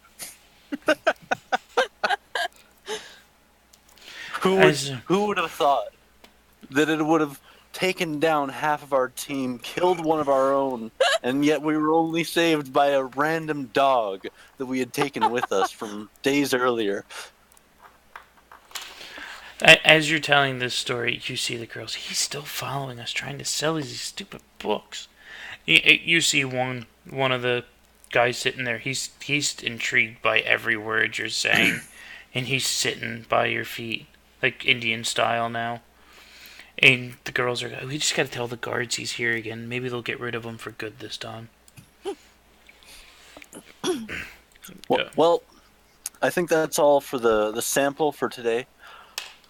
Who would have thought that it would have taken down half of our team, killed one of our own, and yet we were only saved by a random dog that we had taken with us from days earlier. As you're telling this story, you see the girls. He's still following us, trying to sell these stupid books. You see one of the guys sitting there. He's intrigued by every word you're saying, and he's sitting by your feet, like Indian style now. And the girls are, we just gotta tell the guards he's here again. Maybe they'll get rid of him for good this time. Well, I think that's all for the sample for today.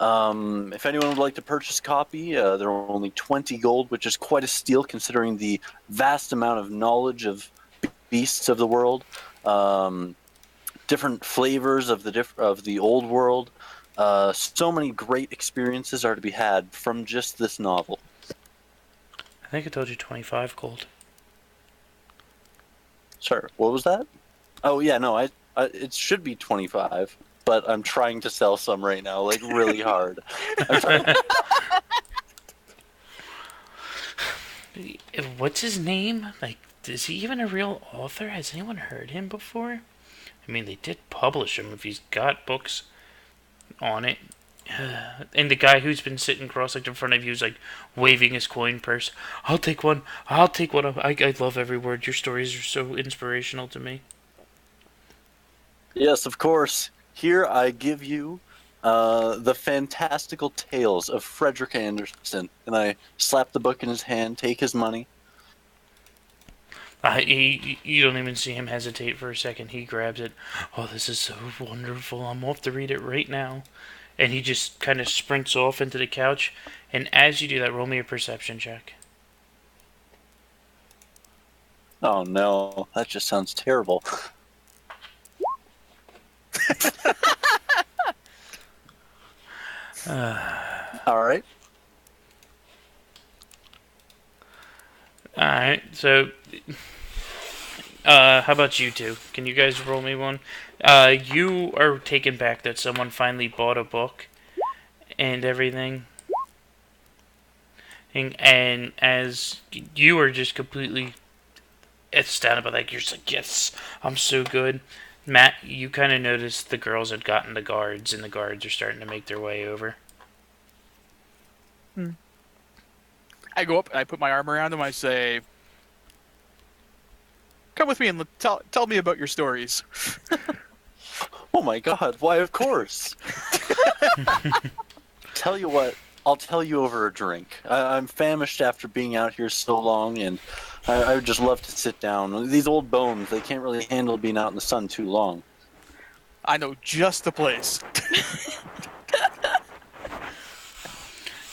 If anyone would like to purchase a copy, there are only 20 gold, which is quite a steal considering the vast amount of knowledge of beasts of the world, different flavors of the old world. So many great experiences are to be had from just this novel. I think I told you 25 gold. Sorry, what was that? Oh yeah, no, I it should be 25, but I'm trying to sell some right now, like really hard. What's his name? Like, is he even a real author? Has anyone heard him before? I mean, they did publish him if he's got books on it. And the guy who's been sitting cross-legged in front of you is like waving his coin purse. I'll take one. I love every word. Your stories are so inspirational to me. Yes, of course. Here I give you the fantastical tales of Frederick Anderson. And I slap the book in his hand, take his money. You don't even see him hesitate for a second. He grabs it. Oh, this is so wonderful. I'm off to read it right now. And he just kind of sprints off into the couch. And as you do that, roll me a perception check. Oh no, that just sounds terrible. Alright. Alright, so how about you two? Can you guys roll me one? You are taken back that someone finally bought a book and everything. And as you are just completely ecstatic about that, you're just like, yes, I'm so good. Matt, you kind of noticed the girls had gotten the guards, and the guards are starting to make their way over. I go up and I put my arm around him. I say, "Come with me and tell me about your stories." Oh my God! Why, of course. Tell you what, I'll tell you over a drink. I'm famished after being out here so long, and I would just love to sit down. These old bones, they can't really handle being out in the sun too long. I know just the place.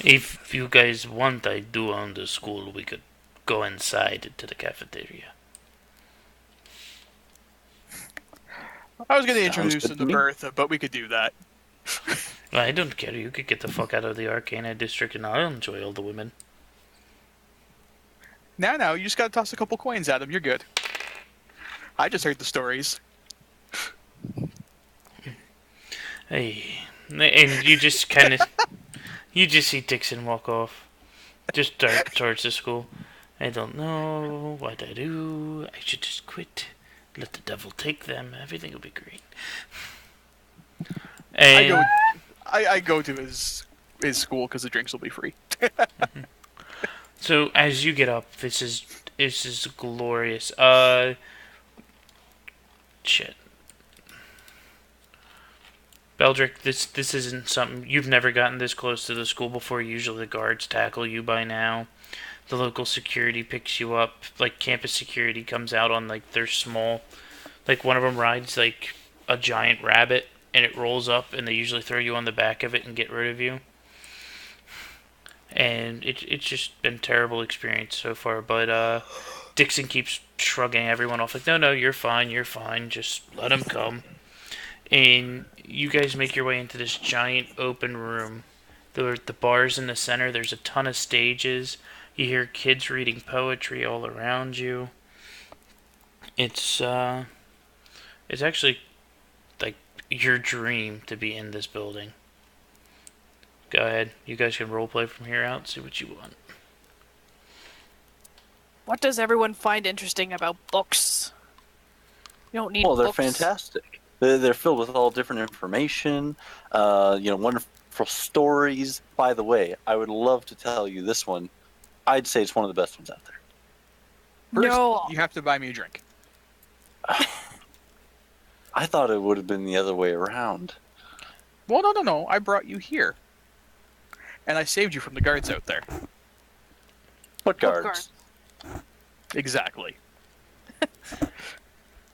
If you guys want, I do own the school. We could go inside to the cafeteria. I was going to Sounds introduce good him to to me. Bertha, but we could do that. I don't care. You could get the fuck out of the Arcana district, and I'll enjoy all the women. Now, you just got to toss a couple coins at him. You're good. I just heard the stories. Hey, and you just kind of, you just see Dixon walk off, just dart towards the school. I don't know what I do. I should just quit. Let the devil take them. Everything will be great. And I go to his school because the drinks will be free. so as you get up, this is glorious. Shit. Beldrick, this isn't something you've never gotten this close to the school before. Usually the guards tackle you by now. The local security picks you up. Like campus security comes out on like their small, like one of them rides like a giant rabbit and it rolls up and they usually throw you on the back of it and get rid of you. And it's just been a terrible experience so far. But Dixon keeps shrugging everyone off like, no, you're fine, just let him come. And you guys make your way into this giant open room. The bar's in the center. There's a ton of stages. You hear kids reading poetry all around you. It's actually like your dream to be in this building. Go ahead. You guys can roleplay from here out. See what you want. What does everyone find interesting about books? You don't need Well, they're books. fantastic. They're filled with all different information, wonderful stories. By the way, I would love to tell you this one. I'd say it's one of the best ones out there. First, No. you have to buy me a drink. I thought it would have been the other way around. Well, no. I brought you here. And I saved you from the guards out there. What guards? guards? Exactly.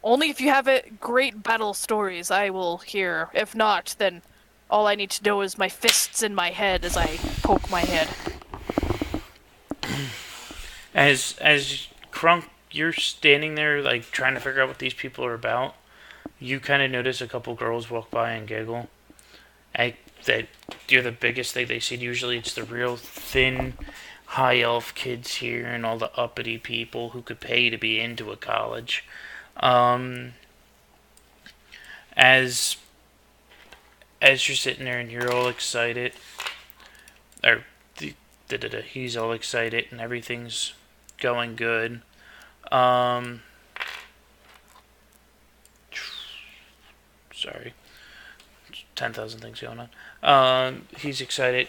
Only if you have great battle stories I will hear. If not, then all I need to know is my fists in my head as I poke my head. As Crunk, you're standing there like trying to figure out what these people are about. You kind of notice a couple girls walk by and giggle. That you're the biggest thing they see. Usually it's the real thin, high elf kids here and all the uppity people who could pay to be into a college. As you're sitting there and you're all excited, or he's all excited and everything's going good. Sorry. 10,000 things going on. He's excited.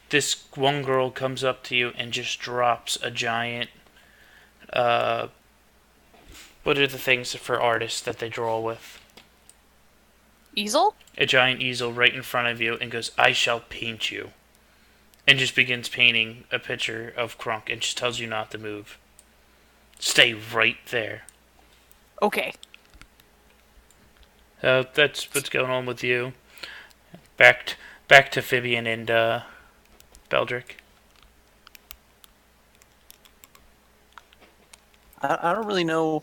This one girl comes up to you and just drops a giant. What are the things for artists that they draw with? Easel? A giant easel right in front of you and goes, "I shall paint you." And just begins painting a picture of Crunk and just tells you not to move. Stay right there. Okay. That's what's going on with you. Back to Phoebian and Beldrick. I don't really know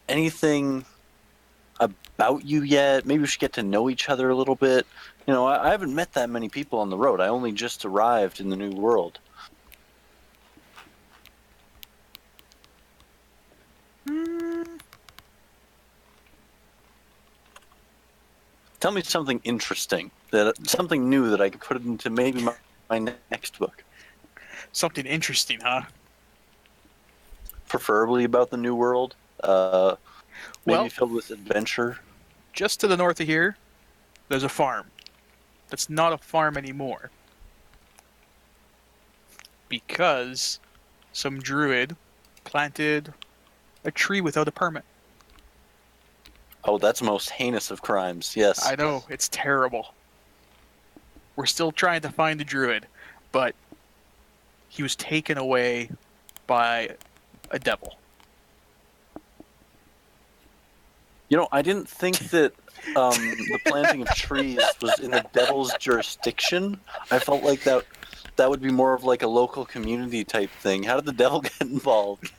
anything about you yet. Maybe we should get to know each other a little bit. You know, I haven't met that many people on the road. I only just arrived in the new world. Tell me something interesting, something new that I could put into maybe my next book. Something interesting, huh? Preferably about the new world. Maybe filled with adventure. Just to the north of here, there's a farm. That's not a farm anymore. Because some druid planted a tree without a permit. Oh, that's most heinous of crimes, yes. I know, it's terrible. We're still trying to find the druid, but he was taken away by a devil. You know, I didn't think that the planting of trees was in the devil's jurisdiction. I felt like that would be more of like a local community type thing. How did the devil get involved?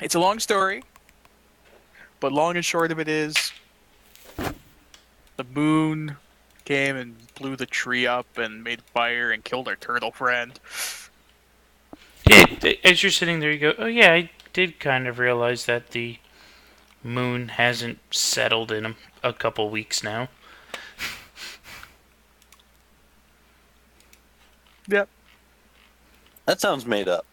It's a long story, but long and short of it is, the moon came and blew the tree up and made fire and killed our turtle friend. Yeah, as you're sitting there, you go, "Oh yeah, I did kind of realize that the moon hasn't settled in a couple weeks now." Yep. That sounds made up.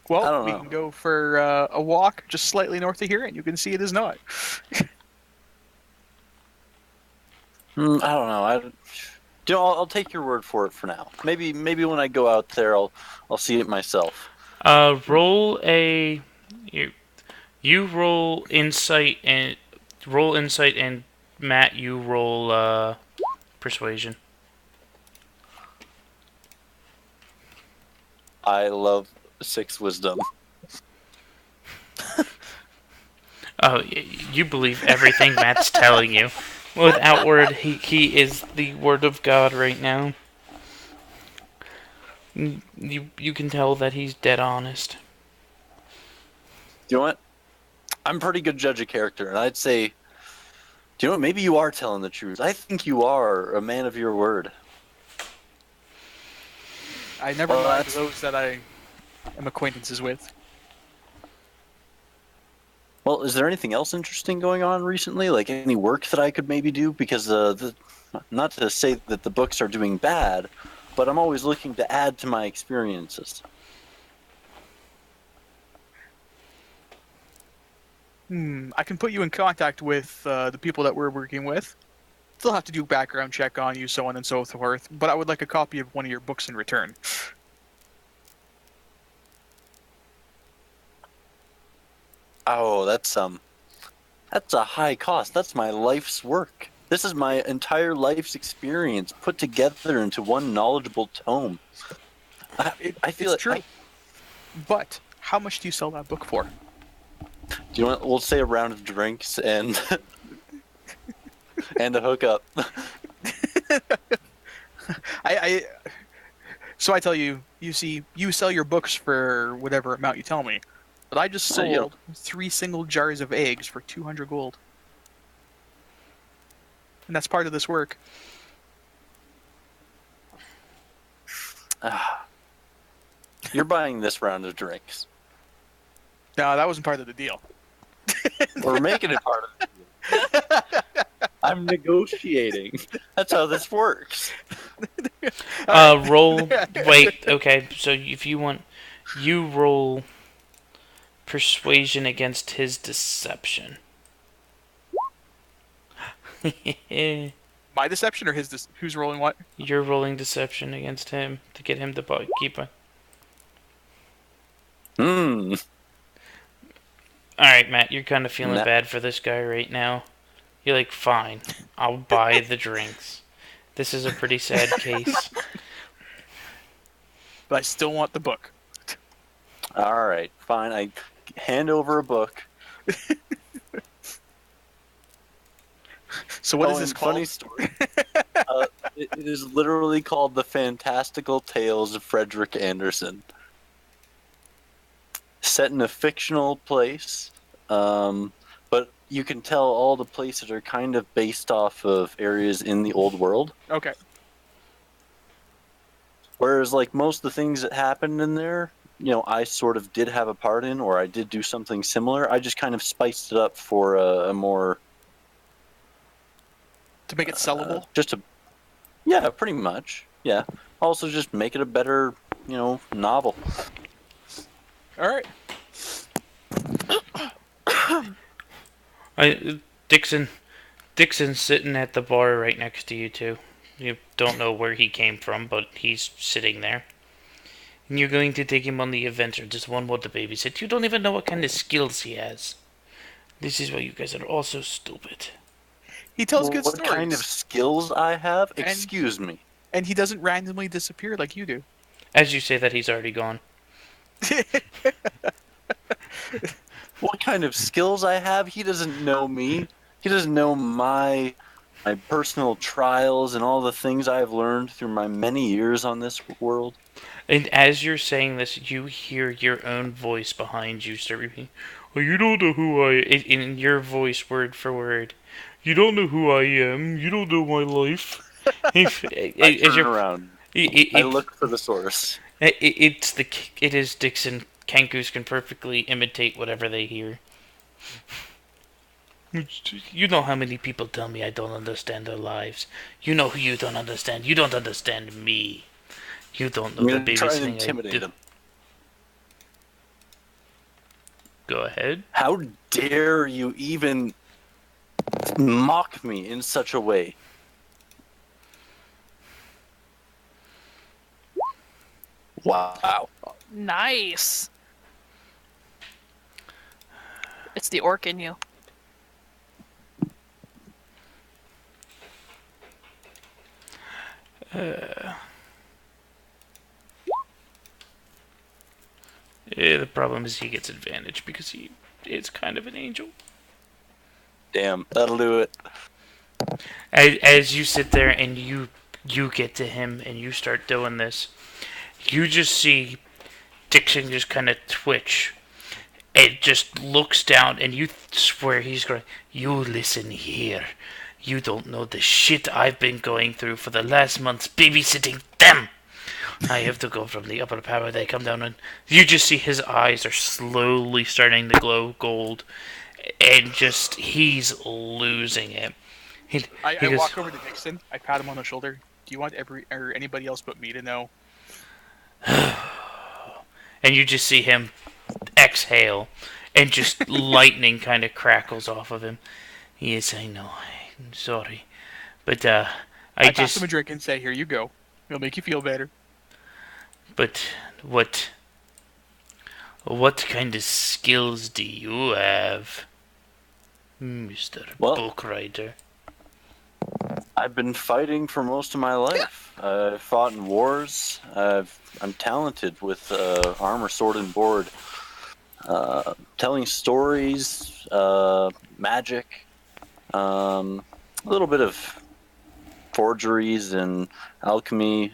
Well, we can go for a walk just slightly north of here, and you can see it is not. I don't know. I'll take your word for it for now. Maybe when I go out there, I'll see it myself. Roll a. You roll insight, and Matt, you roll persuasion. I love 6 wisdom. Oh, you believe everything Matt's telling you. Without word, he is the word of God right now. You can tell that he's dead honest. Do you know what? I'm a pretty good judge of character, and I'd say, do you know what? Maybe you are telling the truth. I think you are a man of your word. I never Well, lie to that's- those that I am acquaintances with. Well, is there anything else interesting going on recently? Like any work that I could maybe do? Because not to say that the books are doing bad, but I'm always looking to add to my experiences. I can put you in contact with the people that we're working with. They'll have to do background check on you, so on and so forth. But I would like a copy of one of your books in return. Oh, that's a high cost. That's my life's work. This is my entire life's experience put together into one knowledgeable tome. I feel it's it. true. But how much do you sell that book for? Do you want? We'll say a round of drinks and and a hookup. So I tell you, you see, you sell your books for whatever amount you tell me. But I just Yeah. sold 3 single jars of eggs for 200 gold. And that's part of this work. You're buying this round of drinks. No, that wasn't part of the deal. We're making it part of it. I'm negotiating. That's how this works. Roll. Wait. Okay. So if you want, you roll persuasion against his deception. My deception or his? Who's rolling what? You're rolling deception against him to get him to keep a. Hmm. All right, Matt. You're kind of feeling Nah. bad for this guy right now. You're like, fine, I'll buy the drinks. This is a pretty sad case. But I still want the book. All right, fine. I hand over a book. So what is this and called? funny story. It is literally called The Fantastical Tales of Frederick Anderson. Set in a fictional place, but you can tell all the places are kind of based off of areas in the old world. Okay. Whereas, like, most of the things that happened in there, I sort of did have a part in, or I did do something similar. I just kind of spiced it up for a more... To make it sellable? Yeah, pretty much. Yeah. Also just make it a better, novel. Alright. Dixon's sitting at the bar right next to you two. You don't know where he came from, but he's sitting there. And you're going to take him on the adventure, just one more to babysit. You don't even know what kind of skills he has. This is why you guys are all so stupid. He tells good what stories. kind of skills I have? Excuse me. And he doesn't randomly disappear like you do. As you say that, he's already gone. What kind of skills I have? He doesn't know me. He doesn't know my personal trials and all the things I've learned through my many years on this world. And as you're saying this, you hear your own voice behind you start repeating, "Oh, you don't know who I am," in your voice, word for word. "You don't know who I am. You don't know my life." I turn around. I look for the source. It is Dixon. Kankus can perfectly imitate whatever they hear. You know how many people tell me I don't understand their lives. You know who you don't understand. You don't understand me. You don't know the try baby's and thing intimidate I do. him. Go ahead. How dare you even mock me in such a way? Wow. Nice. It's the orc in you. The problem is he gets advantage because he is kind of an angel. Damn, that'll do it. As you sit there and you get to him and you start doing this, you just see Dixon just kind of twitch. It just looks down and you swear he's going, "You listen here. You don't know the shit I've been going through for the last months babysitting them. I have to go from the upper power, they come down, and you just see his eyes are slowly starting to glow gold, and just he's losing it. I He goes, walk over to Dixon. I pat him on the shoulder. Do you want anybody else but me to know? and you just see him exhale, and just lightning kind of crackles off of him. Yes, I know. I'm sorry, but I pass him a drink and say, "Here you go. It'll make you feel better." But what kind of skills do you have, Mr. Book Writer? I've been fighting for most of my life. I've fought in wars. I'm talented with armor, sword, and board. Telling stories, magic, a little bit of forgeries and alchemy,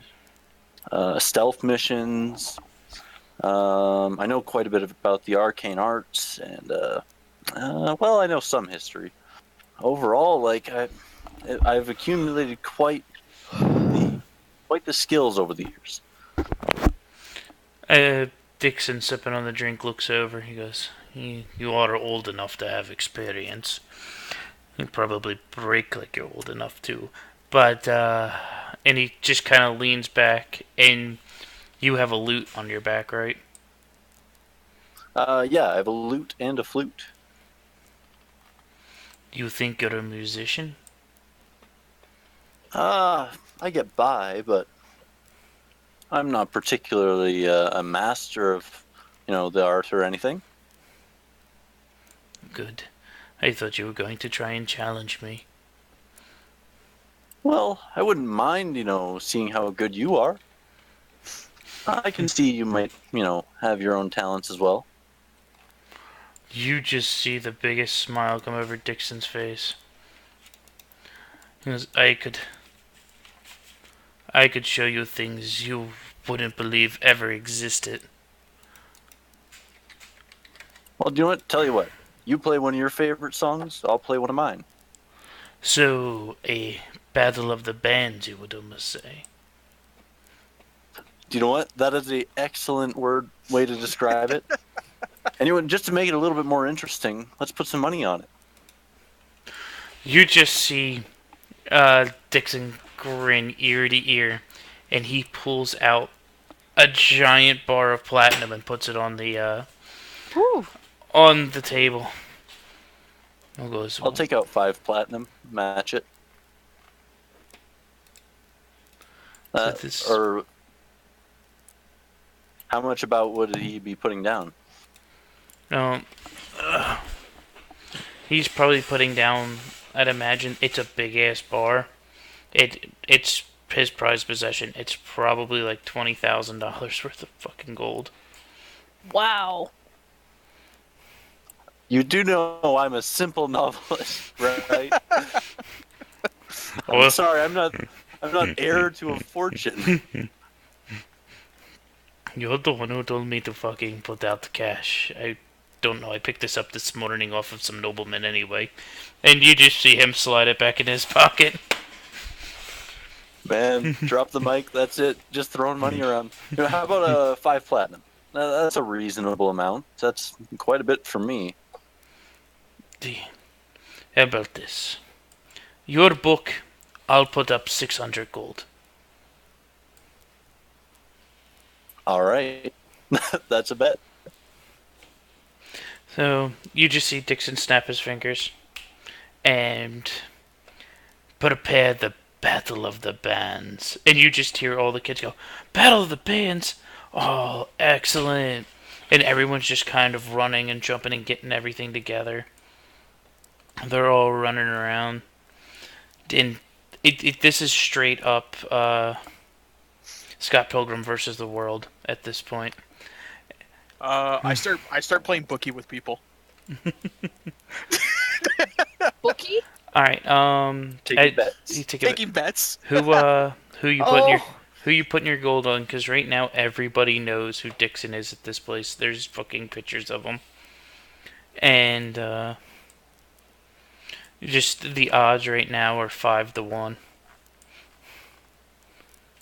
stealth missions. I know quite a bit about the arcane arts, and well, I know some history. Overall, like I've accumulated quite the skills over the years. Dixon, sipping on the drink, looks over. He goes, "You are old enough to have experience. You probably break like you're old enough too." But and he just kind of leans back, and you have a lute on your back, right? Yeah, I have a lute and a flute. You think you're a musician? I get by, but I'm not particularly a master of, the art or anything. Good. I thought you were going to try and challenge me. Well, I wouldn't mind, seeing how good you are. I can see you might, have your own talents as well. You just see the biggest smile come over Dixon's face. He goes, I could show you things you wouldn't believe ever existed. Well, do you know what? Tell you what. You play one of your favorite songs, I'll play one of mine. So, a battle of the bands, you would almost say. Do you know what? That is an excellent way to describe it. Anyway, just to make it a little bit more interesting, let's put some money on it. You just see Dixon grin ear to ear, and he pulls out a giant bar of platinum and puts it on the table. I'll take out 5 platinum, match it. Or how much about would he be putting down? He's probably putting down, I'd imagine, it's a big ass bar. It's his prized possession. It's probably like $20,000 worth of fucking gold. Wow. You do know I'm a simple novelist, right? I'm sorry, I'm not heir to a fortune. You're the one who told me to fucking put out the cash. I don't know. I picked this up this morning off of some nobleman anyway. And you just see him slide it back in his pocket. Man, drop the mic. That's it. Just throwing money around. How about 5 platinum? That's a reasonable amount. That's quite a bit for me. How about this? Your book, I'll put up 600 gold. All right. That's a bet. So, you just see Dixon snap his fingers and prepare the Battle of the Bands. And you just hear all the kids go, Battle of the Bands? Oh, excellent. And everyone's just kind of running and jumping and getting everything together. They're all running around. And this is straight up Scott Pilgrim versus the World at this point. I start playing bookie with people. Bookie? All right. Taking bets. You take a bet. Taking bets. Who you putting your Oh, who you putting your gold on? Because right now everybody knows who Dixon is at this place. There's fucking pictures of him, and just the odds right now are 5-1.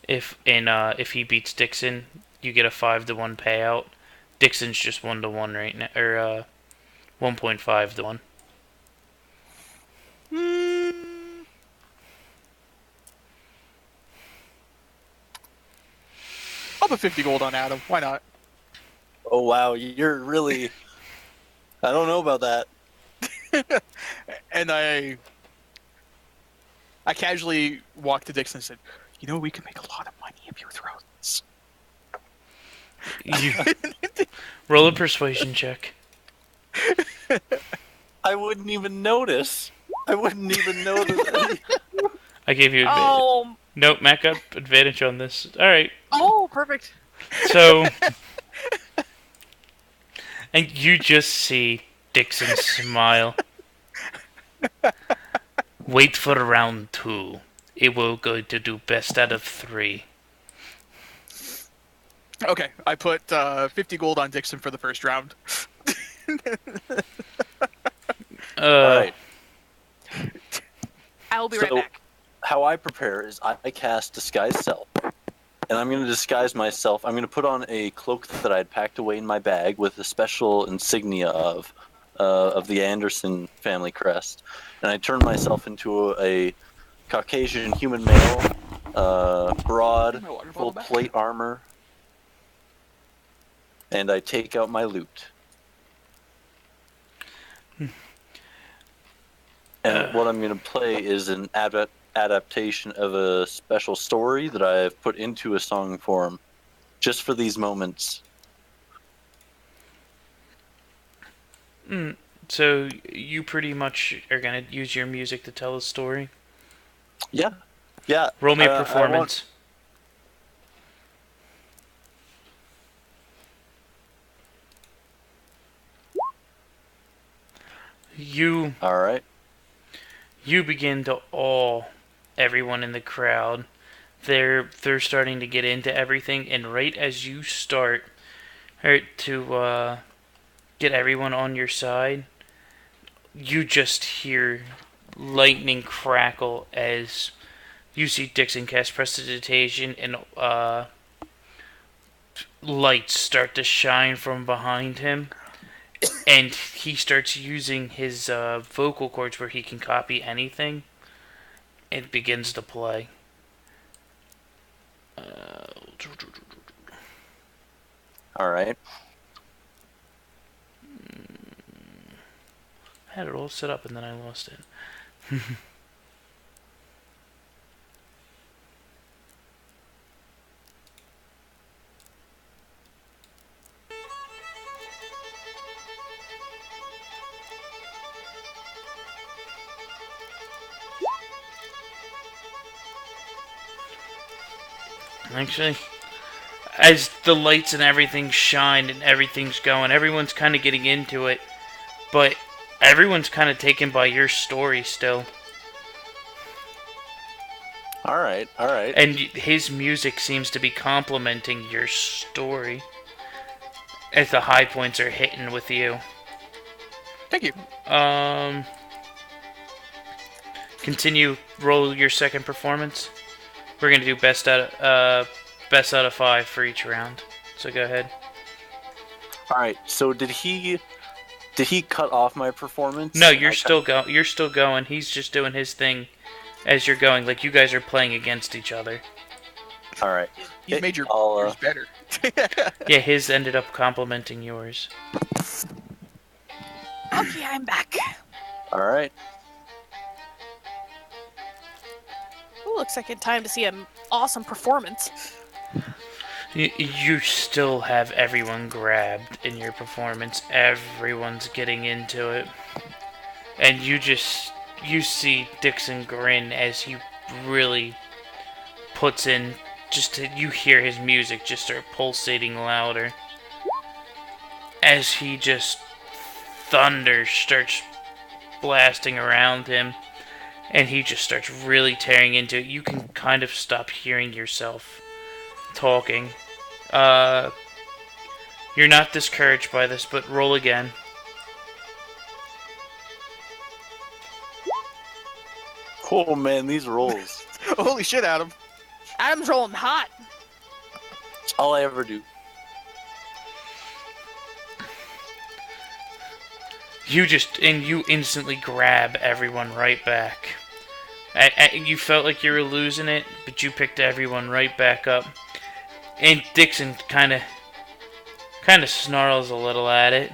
If he beats Dixon, you get a 5-1 payout. Dixon's just 1-1 right now, or 1.5-1. I'll put 50 gold on Adam. Why not? Oh wow, you're really. I don't know about that. And I casually walked to Dixon and said, "You know, we can make a lot of money if you throw this." You roll a persuasion check. I wouldn't even notice. I wouldn't even notice. I gave you advantage. oh, Nope, Mac up advantage on this. All right. oh, perfect. So, and you just see Dixon smile. Wait for round 2. It will go to do best out of 3. Okay, I put 50 gold on Dixon for the first round. All right. I will be right So- back. How I prepare is I cast Disguise Self. And I'm going to disguise myself. I'm going to put on a cloak that I had packed away in my bag with a special insignia of the Anderson family crest. And I turn myself into a Caucasian human male, broad, My water bottle full back. plate armor. And I take out my loot. And what I'm going to play is an adaptation of a special story that I have put into a song form, just for these moments. So you pretty much are gonna use your music to tell a story. Yeah, yeah. Roll me a I performance. You All right. you begin to awe everyone in the crowd. They're starting to get into everything, and right as you start to get everyone on your side, you just hear lightning crackle as you see Dixon cast prestidigitation, and lights start to shine from behind him, and he starts using his vocal cords where he can copy anything. It begins to play. All right. I had it all set up and then I lost it. Actually, as the lights and everything shine and everything's going, everyone's kind of getting into it, but everyone's kind of taken by your story still. All right. All right. And his music seems to be complementing your story as the high points are hitting with you. Thank you. Continue. Roll your second performance. We're gonna do best out of 5 for each round. So go ahead. All right. So did he cut off my performance? No, you're still going. He's just doing his thing as you're going. Like you guys are playing against each other. All right. He's made yours better. Yeah, his ended up complimenting yours. Okay, I'm back. All right. Ooh, looks like it's time to see an awesome performance. You still have everyone grabbed in your performance. Everyone's getting into it. And you see Dixon grin as he really puts in you hear his music just start pulsating louder as he just thunder starts blasting around him and he just starts really tearing into it. You can kind of stop hearing yourself talking. Uh, you're not discouraged by this, but roll again. Oh man, these rolls. Holy shit, Adam! Adam's rolling hot. It's all I ever do. You instantly grab everyone right back. You felt like you were losing it, but you picked everyone right back up. And Dixon kind of snarls a little at it,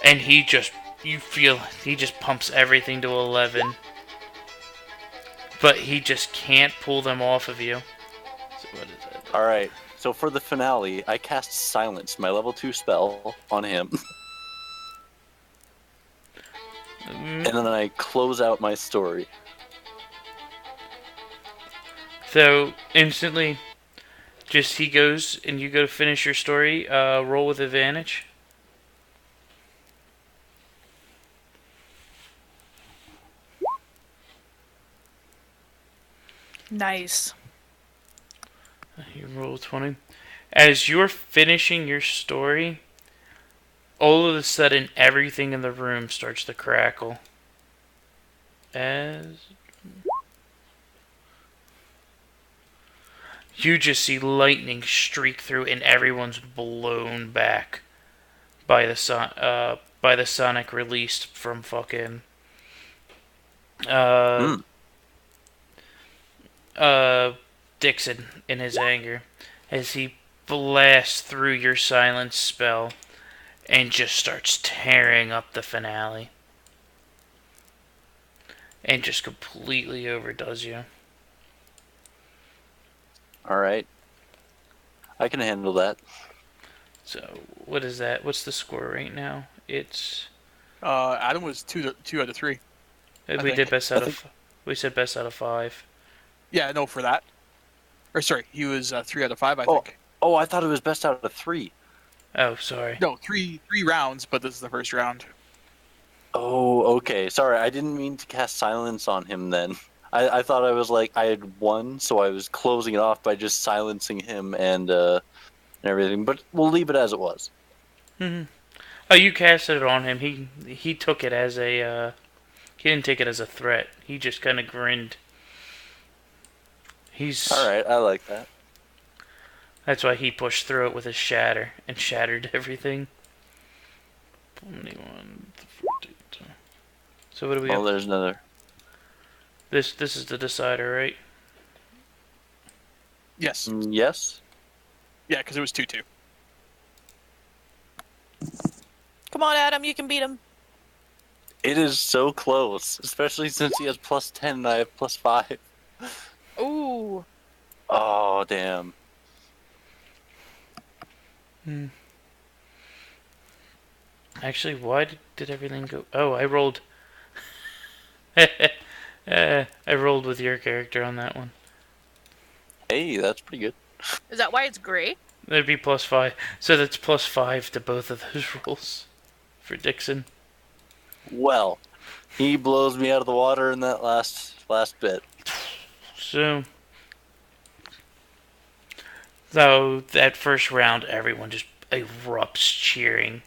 and he just pumps everything to 11, but he just can't pull them off of you. So what is that? All right. So for the finale, I cast Silence, my level 2 spell, on him. And then I close out my story. So instantly, just he goes and you go to finish your story. Roll with advantage. Nice. You roll 20. As you're finishing your story, all of a sudden everything in the room starts to crackle. As you just see lightning streak through and everyone's blown back by the sonic released from fucking Dixon in his anger as he blasts through your silence spell and just starts tearing up the finale and just completely overdoes you. All right. I can handle that. So, what is that? What's the score right now? It's Adam was two out of 3. we did best out of we said best out of 5. Yeah, no, for that. Or sorry, he was 3 out of 5, I think. Oh, I thought it was best out of 3. Oh, sorry. No, three rounds, but this is the first round. Oh, okay. Sorry, I didn't mean to cast Silence on him then. I thought I was like, I had won, so I was closing it off by just silencing him and everything. But we'll leave it as it was. Mm-hmm. Oh, you casted it on him. He took it as a he didn't take it as a threat. He just kind of grinned. He's all right. I like that. That's why he pushed through it with his shatter and shattered everything. 21, 14. So what do we? Oh, there's another. This is the decider, right? Yes. Yes. Yeah, because it was 2-2. Come on, Adam, you can beat him. It is so close, especially since he has +10 and I have +5. Ooh. Oh, damn. Actually, why did everything go? Oh, I rolled. I rolled with your character on that one. Hey, that's pretty good. Is that why it's gray? That'd be +5. So that's +5 to both of those rolls for Dixon. Well, he blows me out of the water in that last bit. So that first round, everyone just erupts cheering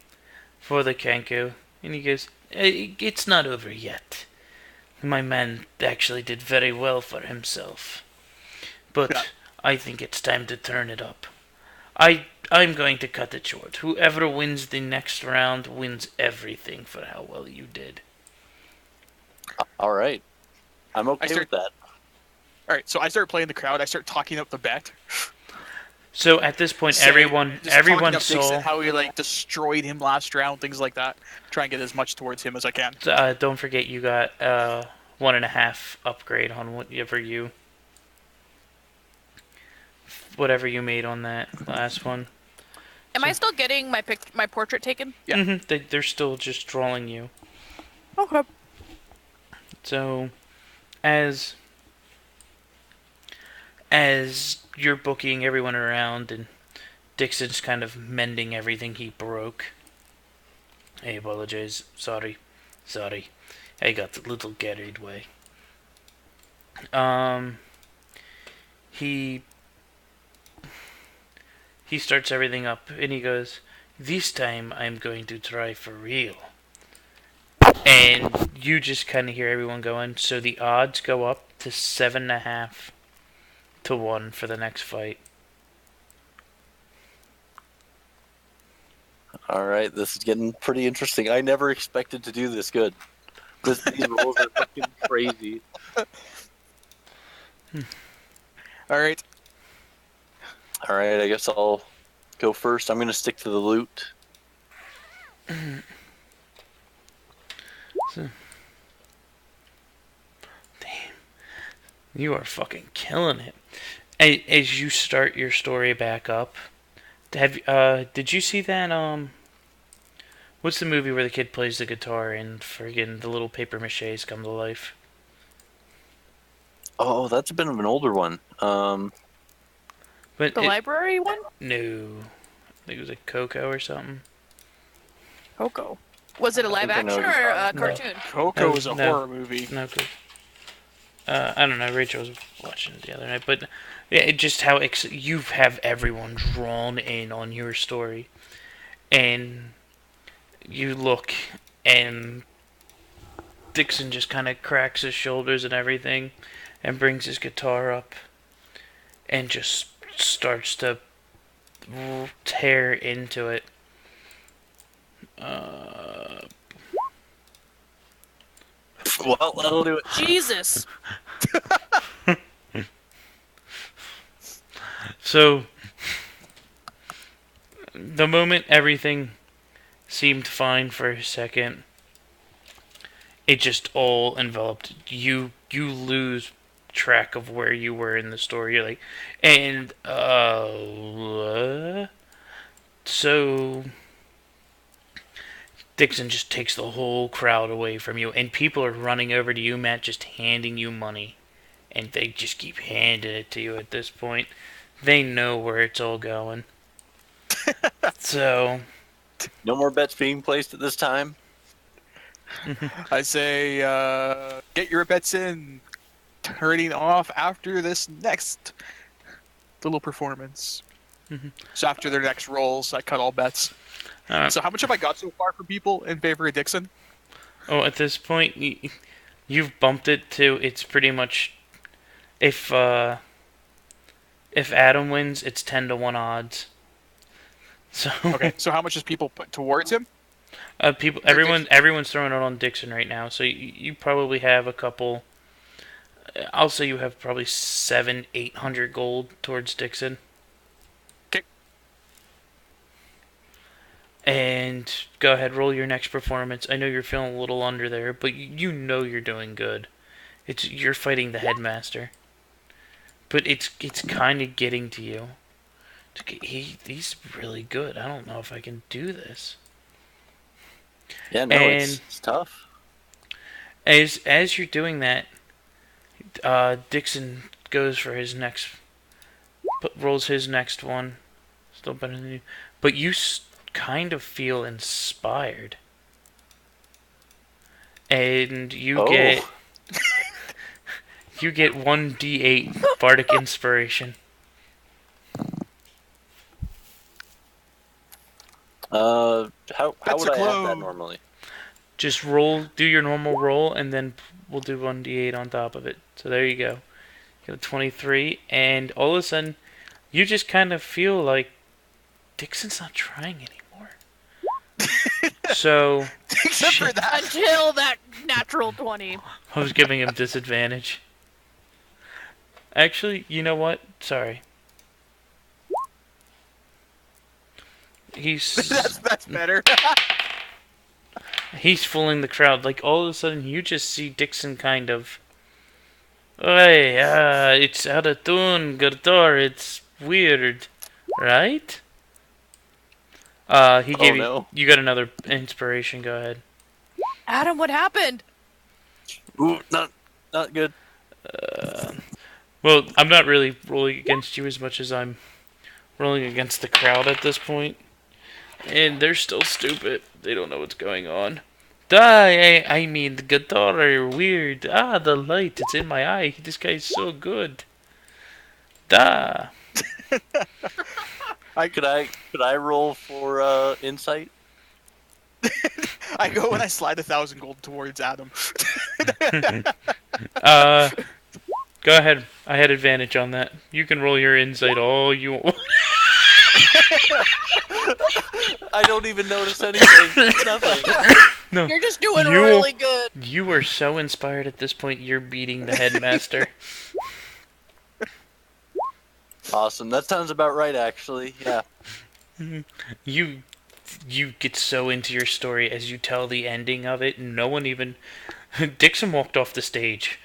for the Kenku. And he goes, it's not over yet. My man actually did very well for himself. But yeah. I think it's time to turn it up. I'm going to cut it short. Whoever wins the next round wins everything for how well you did. All right. I'm okay with that. All right, so I start playing the crowd. I start talking up the bet. So at this point, everyone saw how we destroyed him last round, things like that. Try and get as much towards him as I can. Don't forget you got 1.5 upgrade on whatever you whatever you made on that last one. Am I still getting my portrait taken? Yeah. They're still just drawing you. Okay. So, as you're booking everyone around and Dixon's kind of mending everything he broke. I apologize. Sorry. I got a little carried away. He starts everything up and he goes, "This time I'm going to try for real." And you just kind of hear everyone going, so the odds go up to 7.5 to 1 for the next fight. All right, this is getting pretty interesting. I never expected to do this good. These rolls are fucking crazy. All right. All right, I guess I'll go first. I'm going to stick to the loot. Damn. You are fucking killing it. As you start your story back up, did you see that, what's the movie where the kid plays the guitar and friggin' the little paper maches come to life? Oh, that's a bit of an older one. But The library one? No. I think it was like Coco or something. Coco. Was it a live think I know action what or you're a talking cartoon? Coco is a No. horror movie. No, Coco. I don't know. Rachel was watching it the other night, but yeah, it just how you have everyone drawn in on your story, and you look, and Dixon just kind of cracks his shoulders and everything, and brings his guitar up, and just starts to tear into it. Well, that'll do it. Jesus. So, the moment everything seemed fine for a second, it just all enveloped you. You lose track of where you were in the story. You're like, and so Dixon just takes the whole crowd away from you, and people are running over to you, Matt, just handing you money, and they just keep handing it to you at this point. They know where it's all going. So, No more bets being placed at this time. I say, get your bets in. Turning off after this next little performance. So after their next rolls, I cut all bets. So how much have I got so far for people in favor of Dixon? oh, at this point, you've bumped it to it's pretty much if Adam wins, it's 10-1 odds. So Okay, so how much does people put towards him? everyone's throwing it on Dixon right now. So you probably have a couple. I'll say you have probably 700-800 gold towards Dixon. Okay. And go ahead, roll your next performance. I know you're feeling a little under there, but you know you're doing good. You're fighting the headmaster, but it's kind of getting to you. He's really good. I don't know if I can do this. Yeah, no, it's tough. As you're doing that, Dixon goes for his next, rolls his next one. Still better than you, but you kind of feel inspired, and you get 1d8 bardic inspiration. How That's would a I have clue. that normally? Just do your normal roll, and then we'll do 1d8 on top of it. So there you go. You got a 23, and all of a sudden, you just kind of feel like Dixon's not trying anymore. So, Except for that. Until that natural 20. I was giving him disadvantage. Actually, you know what? Sorry. That's better. He's fooling the crowd. Like, all of a sudden, you just see Dixon kind of... Hey, it's out of tune, guitar. It's weird, right? He Oh gave you. no. You got another inspiration. Go ahead. Adam, what happened? Ooh, not good. Well, I'm not really rolling against you as much as I'm rolling against the crowd at this point, and they're still stupid. They don't know what's going on. I mean, the guitar are weird. The light, it's in my eye. This guy's so good. Da. Could I roll for insight? I go and I slide 1,000 gold towards Adam. Uh, Go ahead. I had advantage on that. You can roll your insight all you want. I don't even notice anything. Nothing. No. You're just doing really good. You are so inspired at this point, you're beating the headmaster. Awesome. That sounds about right, actually. Yeah. You get so into your story as you tell the ending of it, and no one even... Dixon walked off the stage.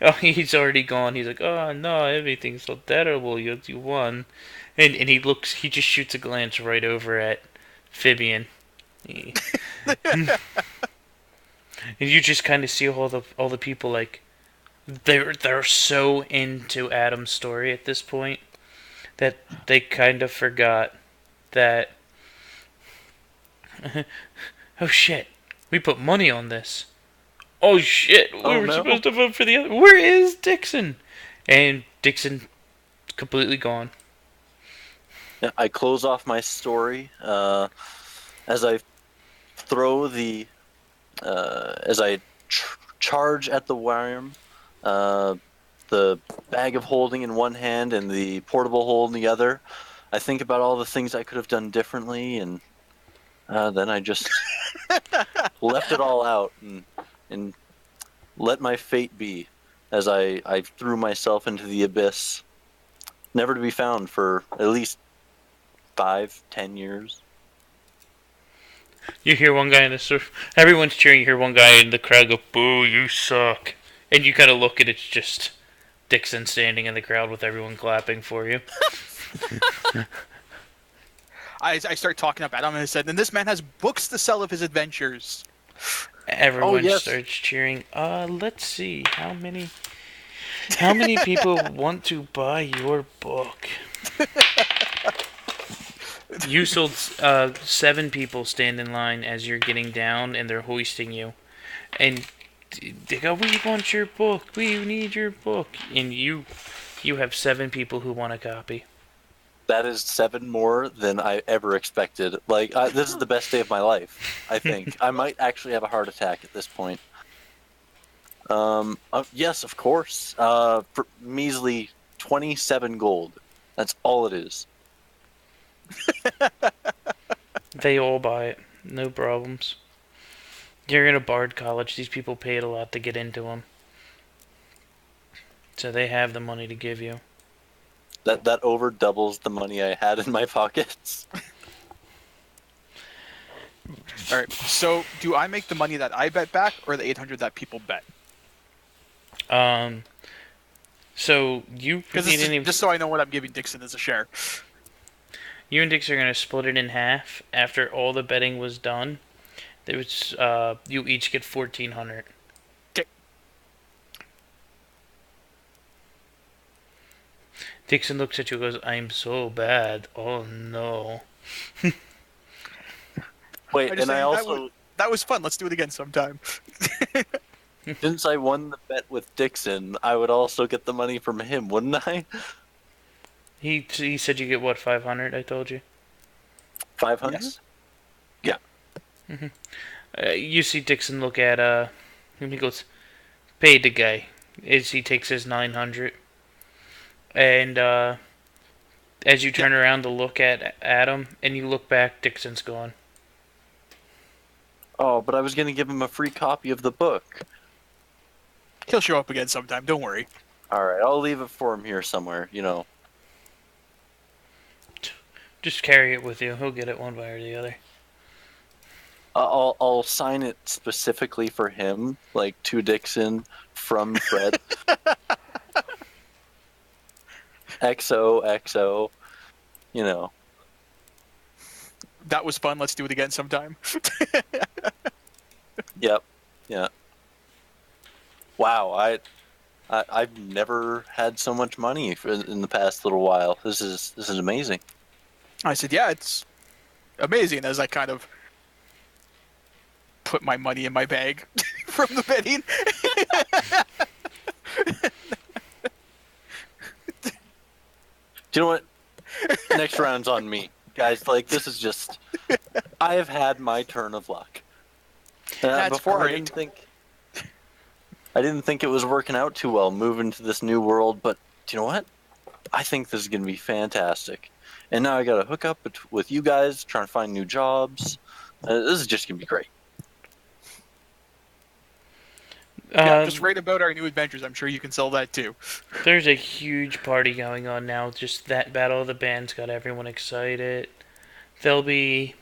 Oh, he's already gone. He's like, oh no, everything's so terrible. You won. And he just shoots a glance right over at Fibian. And you just kind of see all the people like they're so into Adam's story at this point that they kind of forgot that oh shit, we put money on this. Oh shit, we were supposed to vote for the other. Where is Dixon? And Dixon completely gone. I close off my story as I throw the as I charge at the worm, the bag of holding in one hand and the portable hole in the other. I think about all the things I could have done differently, and then I just left it all out and let my fate be as I threw myself into the abyss, never to be found for at least 5-10 years. You hear one guy in the surf. Everyone's cheering. You hear one guy in the crowd go, "Boo! You suck!" And you kind of look, and it's just Dixon standing in the crowd with everyone clapping for you. I start talking up Adam and I said, and this man has books to sell of his adventures. Everyone starts cheering. Let's see how many people want to buy your book. You sold 7 people stand in line as you're getting down, and they're hoisting you, and they go, "We want your book. We need your book." And you have 7 people who want a copy. That is 7 more than I ever expected. Like, this is the best day of my life, I think. I might actually have a heart attack at this point. Yes, of course. For measly 27 gold. That's all it is. They all buy it. No problems. You're in a bard college. These people paid a lot to get into them. So they have the money to give you. That over doubles the money I had in my pockets. All right. So, do I make the money that I bet back, or the 800 that people bet? So you just so I know what I'm giving Dixon as a share. You and Dix are gonna split it in half after all the betting was done. There was you each get 1,400. Okay. Dixon looks at you and goes, "I'm so bad. Oh no." Wait, and I also... That was fun. Let's do it again sometime. Since I won the bet with Dixon, I would also get the money from him, wouldn't I? He said you get what, 500? I told you. 500? Yes. Yeah. You see Dixon look at and he goes, "Pay the guy." As he takes his 900, and as you turn around to look at Adam, and you look back, Dixon's gone. Oh, but I was going to give him a free copy of the book. He'll show up again sometime. Don't worry. All right, I'll leave it for him here somewhere. Just carry it with you. He'll get it one way or the other. I'll sign it specifically for him, like to Dixon from Fred. XOXO, you know. That was fun. Let's do it again sometime. Yep. Yeah. Wow, I've never had so much money in the past little while. This is amazing. I said, yeah, it's amazing as I kind of put my money in my bag from the betting. Do you know what? Next round's on me. Guys, like, this is just... I have had my turn of luck. That's Before great. I didn't think it was working out too well moving to this new world, but do you know what? I think this is going to be fantastic. And now I got to hook up with you guys, trying to find new jobs. This is just going to be great. Yeah, just write about our new adventures. I'm sure you can sell that too. There's a huge party going on now. Just that Battle of the Bands got everyone excited. There's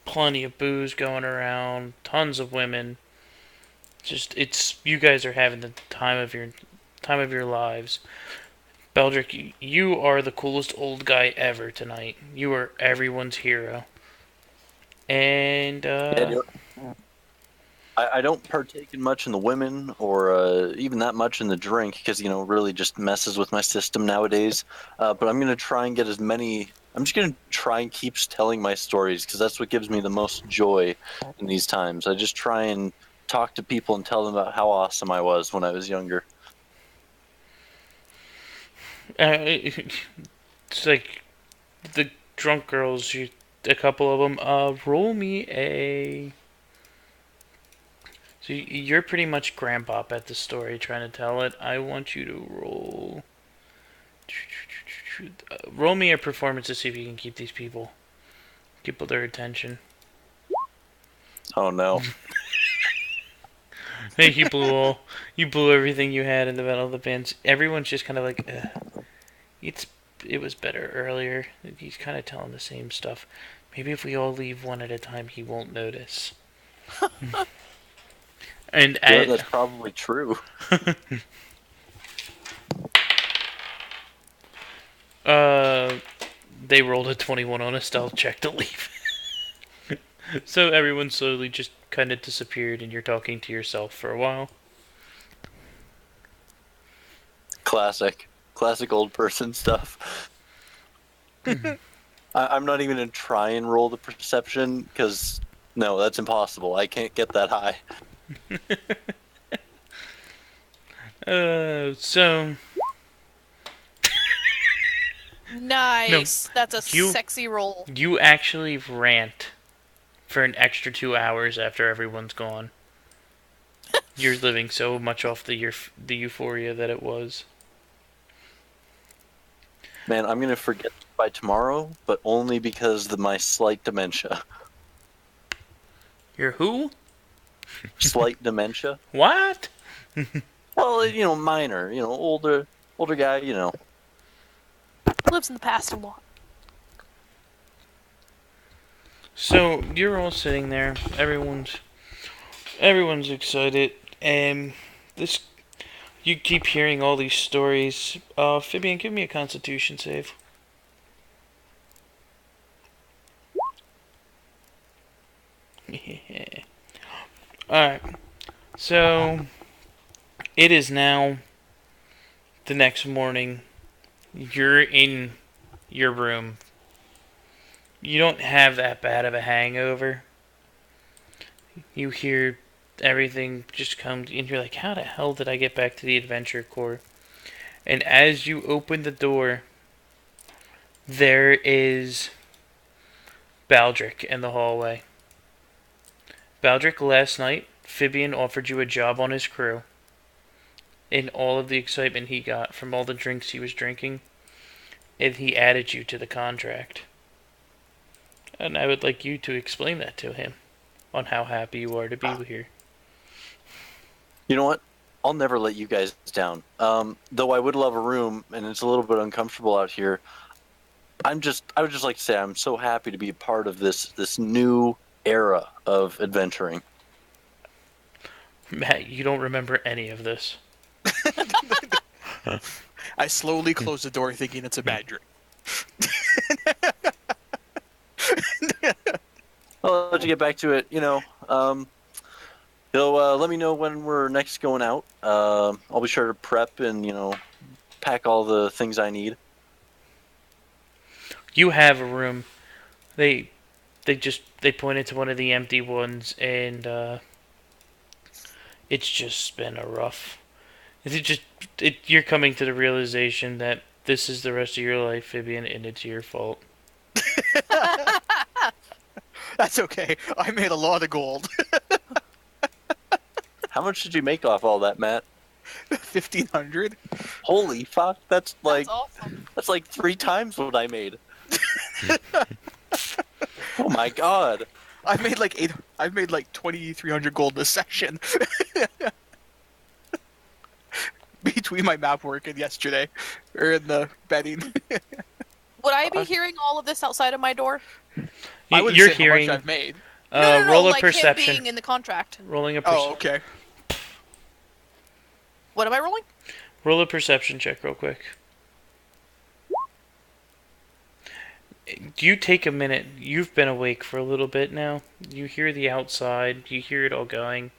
plenty of booze going around, tons of women. You guys are having the time of your lives. Beldrick, you are the coolest old guy ever tonight. You are everyone's hero. And I don't partake in much in the women or even that much in the drink because, really just messes with my system nowadays. But I'm going to try and get as many... I'm just going to try and keep telling my stories because that's what gives me the most joy in these times. I just try and talk to people and tell them about how awesome I was when I was younger. it's like the drunk girls, a couple of them, roll me a... So you're pretty much Grandpop at the story trying to tell it. I want you to roll... roll me a performance to see if you can keep these people their attention. Oh no. Hey, you blew everything you had in the Battle of the Bands. Everyone's just kind of like, it was better earlier. He's kind of telling the same stuff. Maybe if we all leave one at a time, he won't notice. And that's probably true. They rolled a 21 on a stealth check to leave. So everyone slowly just kind of disappeared, and you're talking to yourself for a while. Classic old person stuff. I'm not even going to try and roll the perception because, no, that's impossible. I can't get that high. So... Nice. No, That's a sexy roll. You actually rant for an extra 2 hours after everyone's gone. You're living so much off the euphoria that it was. Man, I'm going to forget by tomorrow, but only because of my slight dementia. Your who? Slight dementia. What? Well, minor. Older guy. Lives in the past a lot. So you're all sitting there. Everyone's excited, and you keep hearing all these stories. Fabian, give me a Constitution save. Alright. So, it is now the next morning. You're in your room. You don't have that bad of a hangover. You hear everything just come, and you're like, how the hell did I get back to the Adventure Corps? And as you open the door, there is Baldric in the hallway. Baldric, last night, Fabian offered you a job on his crew. In all of the excitement he got from all the drinks he was drinking, and he added you to the contract. And I would like you to explain that to him, on how happy you are to be here. You know what? I'll never let you guys down. Though I would love a room, and it's a little bit uncomfortable out here. I would just like to say I'm so happy to be a part of this new era of adventuring. Matt, you don't remember any of this. I slowly close the door, thinking it's a bad dream. I'll let you get back to it. Let me know when we're next going out. I'll be sure to prep and pack all the things I need. You have a room. They pointed to one of the empty ones, and it's just been a rough. You're coming to the realization that this is the rest of your life, Vivian, and it's your fault. That's okay. I made a lot of gold. How much did you make off all that, Matt? 1,500. Holy fuck! That's like awesome. that's like 3 times what I made. Oh my god! I made like 2,300 gold this session. Between my map work and yesterday, or in the betting. Would I be hearing all of this outside of my door? I wouldn't You're say hearing. how much I've made. No, Roll a like perception. him being in the contract. Rolling a perception. Oh, okay. What am I rolling? Roll a perception check real quick. You take a minute. You've been awake for a little bit now. You hear the outside. You hear it all going.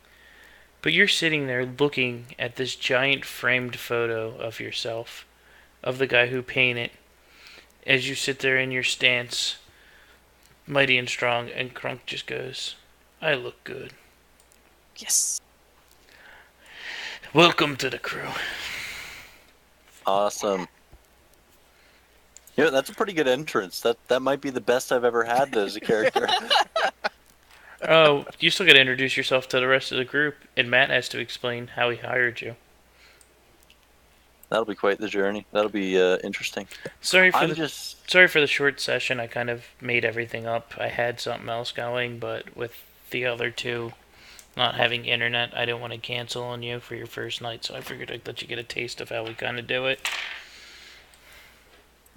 But you're sitting there looking at this giant framed photo of yourself, of the guy who painted, as you sit there in your stance, mighty and strong, and Krunk just goes, "I look good. Yes. Welcome to the crew." Awesome. Yeah, that's a pretty good entrance. That might be the best I've ever had as a character. Oh, you still got to introduce yourself to the rest of the group, and Matt has to explain how he hired you. That'll be quite the journey. That'll be interesting. Sorry for the short session. I kind of made everything up. I had something else going, but with the other two not having internet, I didn't want to cancel on you for your first night, so I figured I'd let you get a taste of how we kind of do it.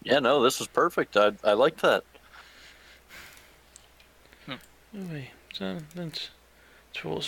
Yeah, no, this was perfect. I liked that. Okay, so let's roll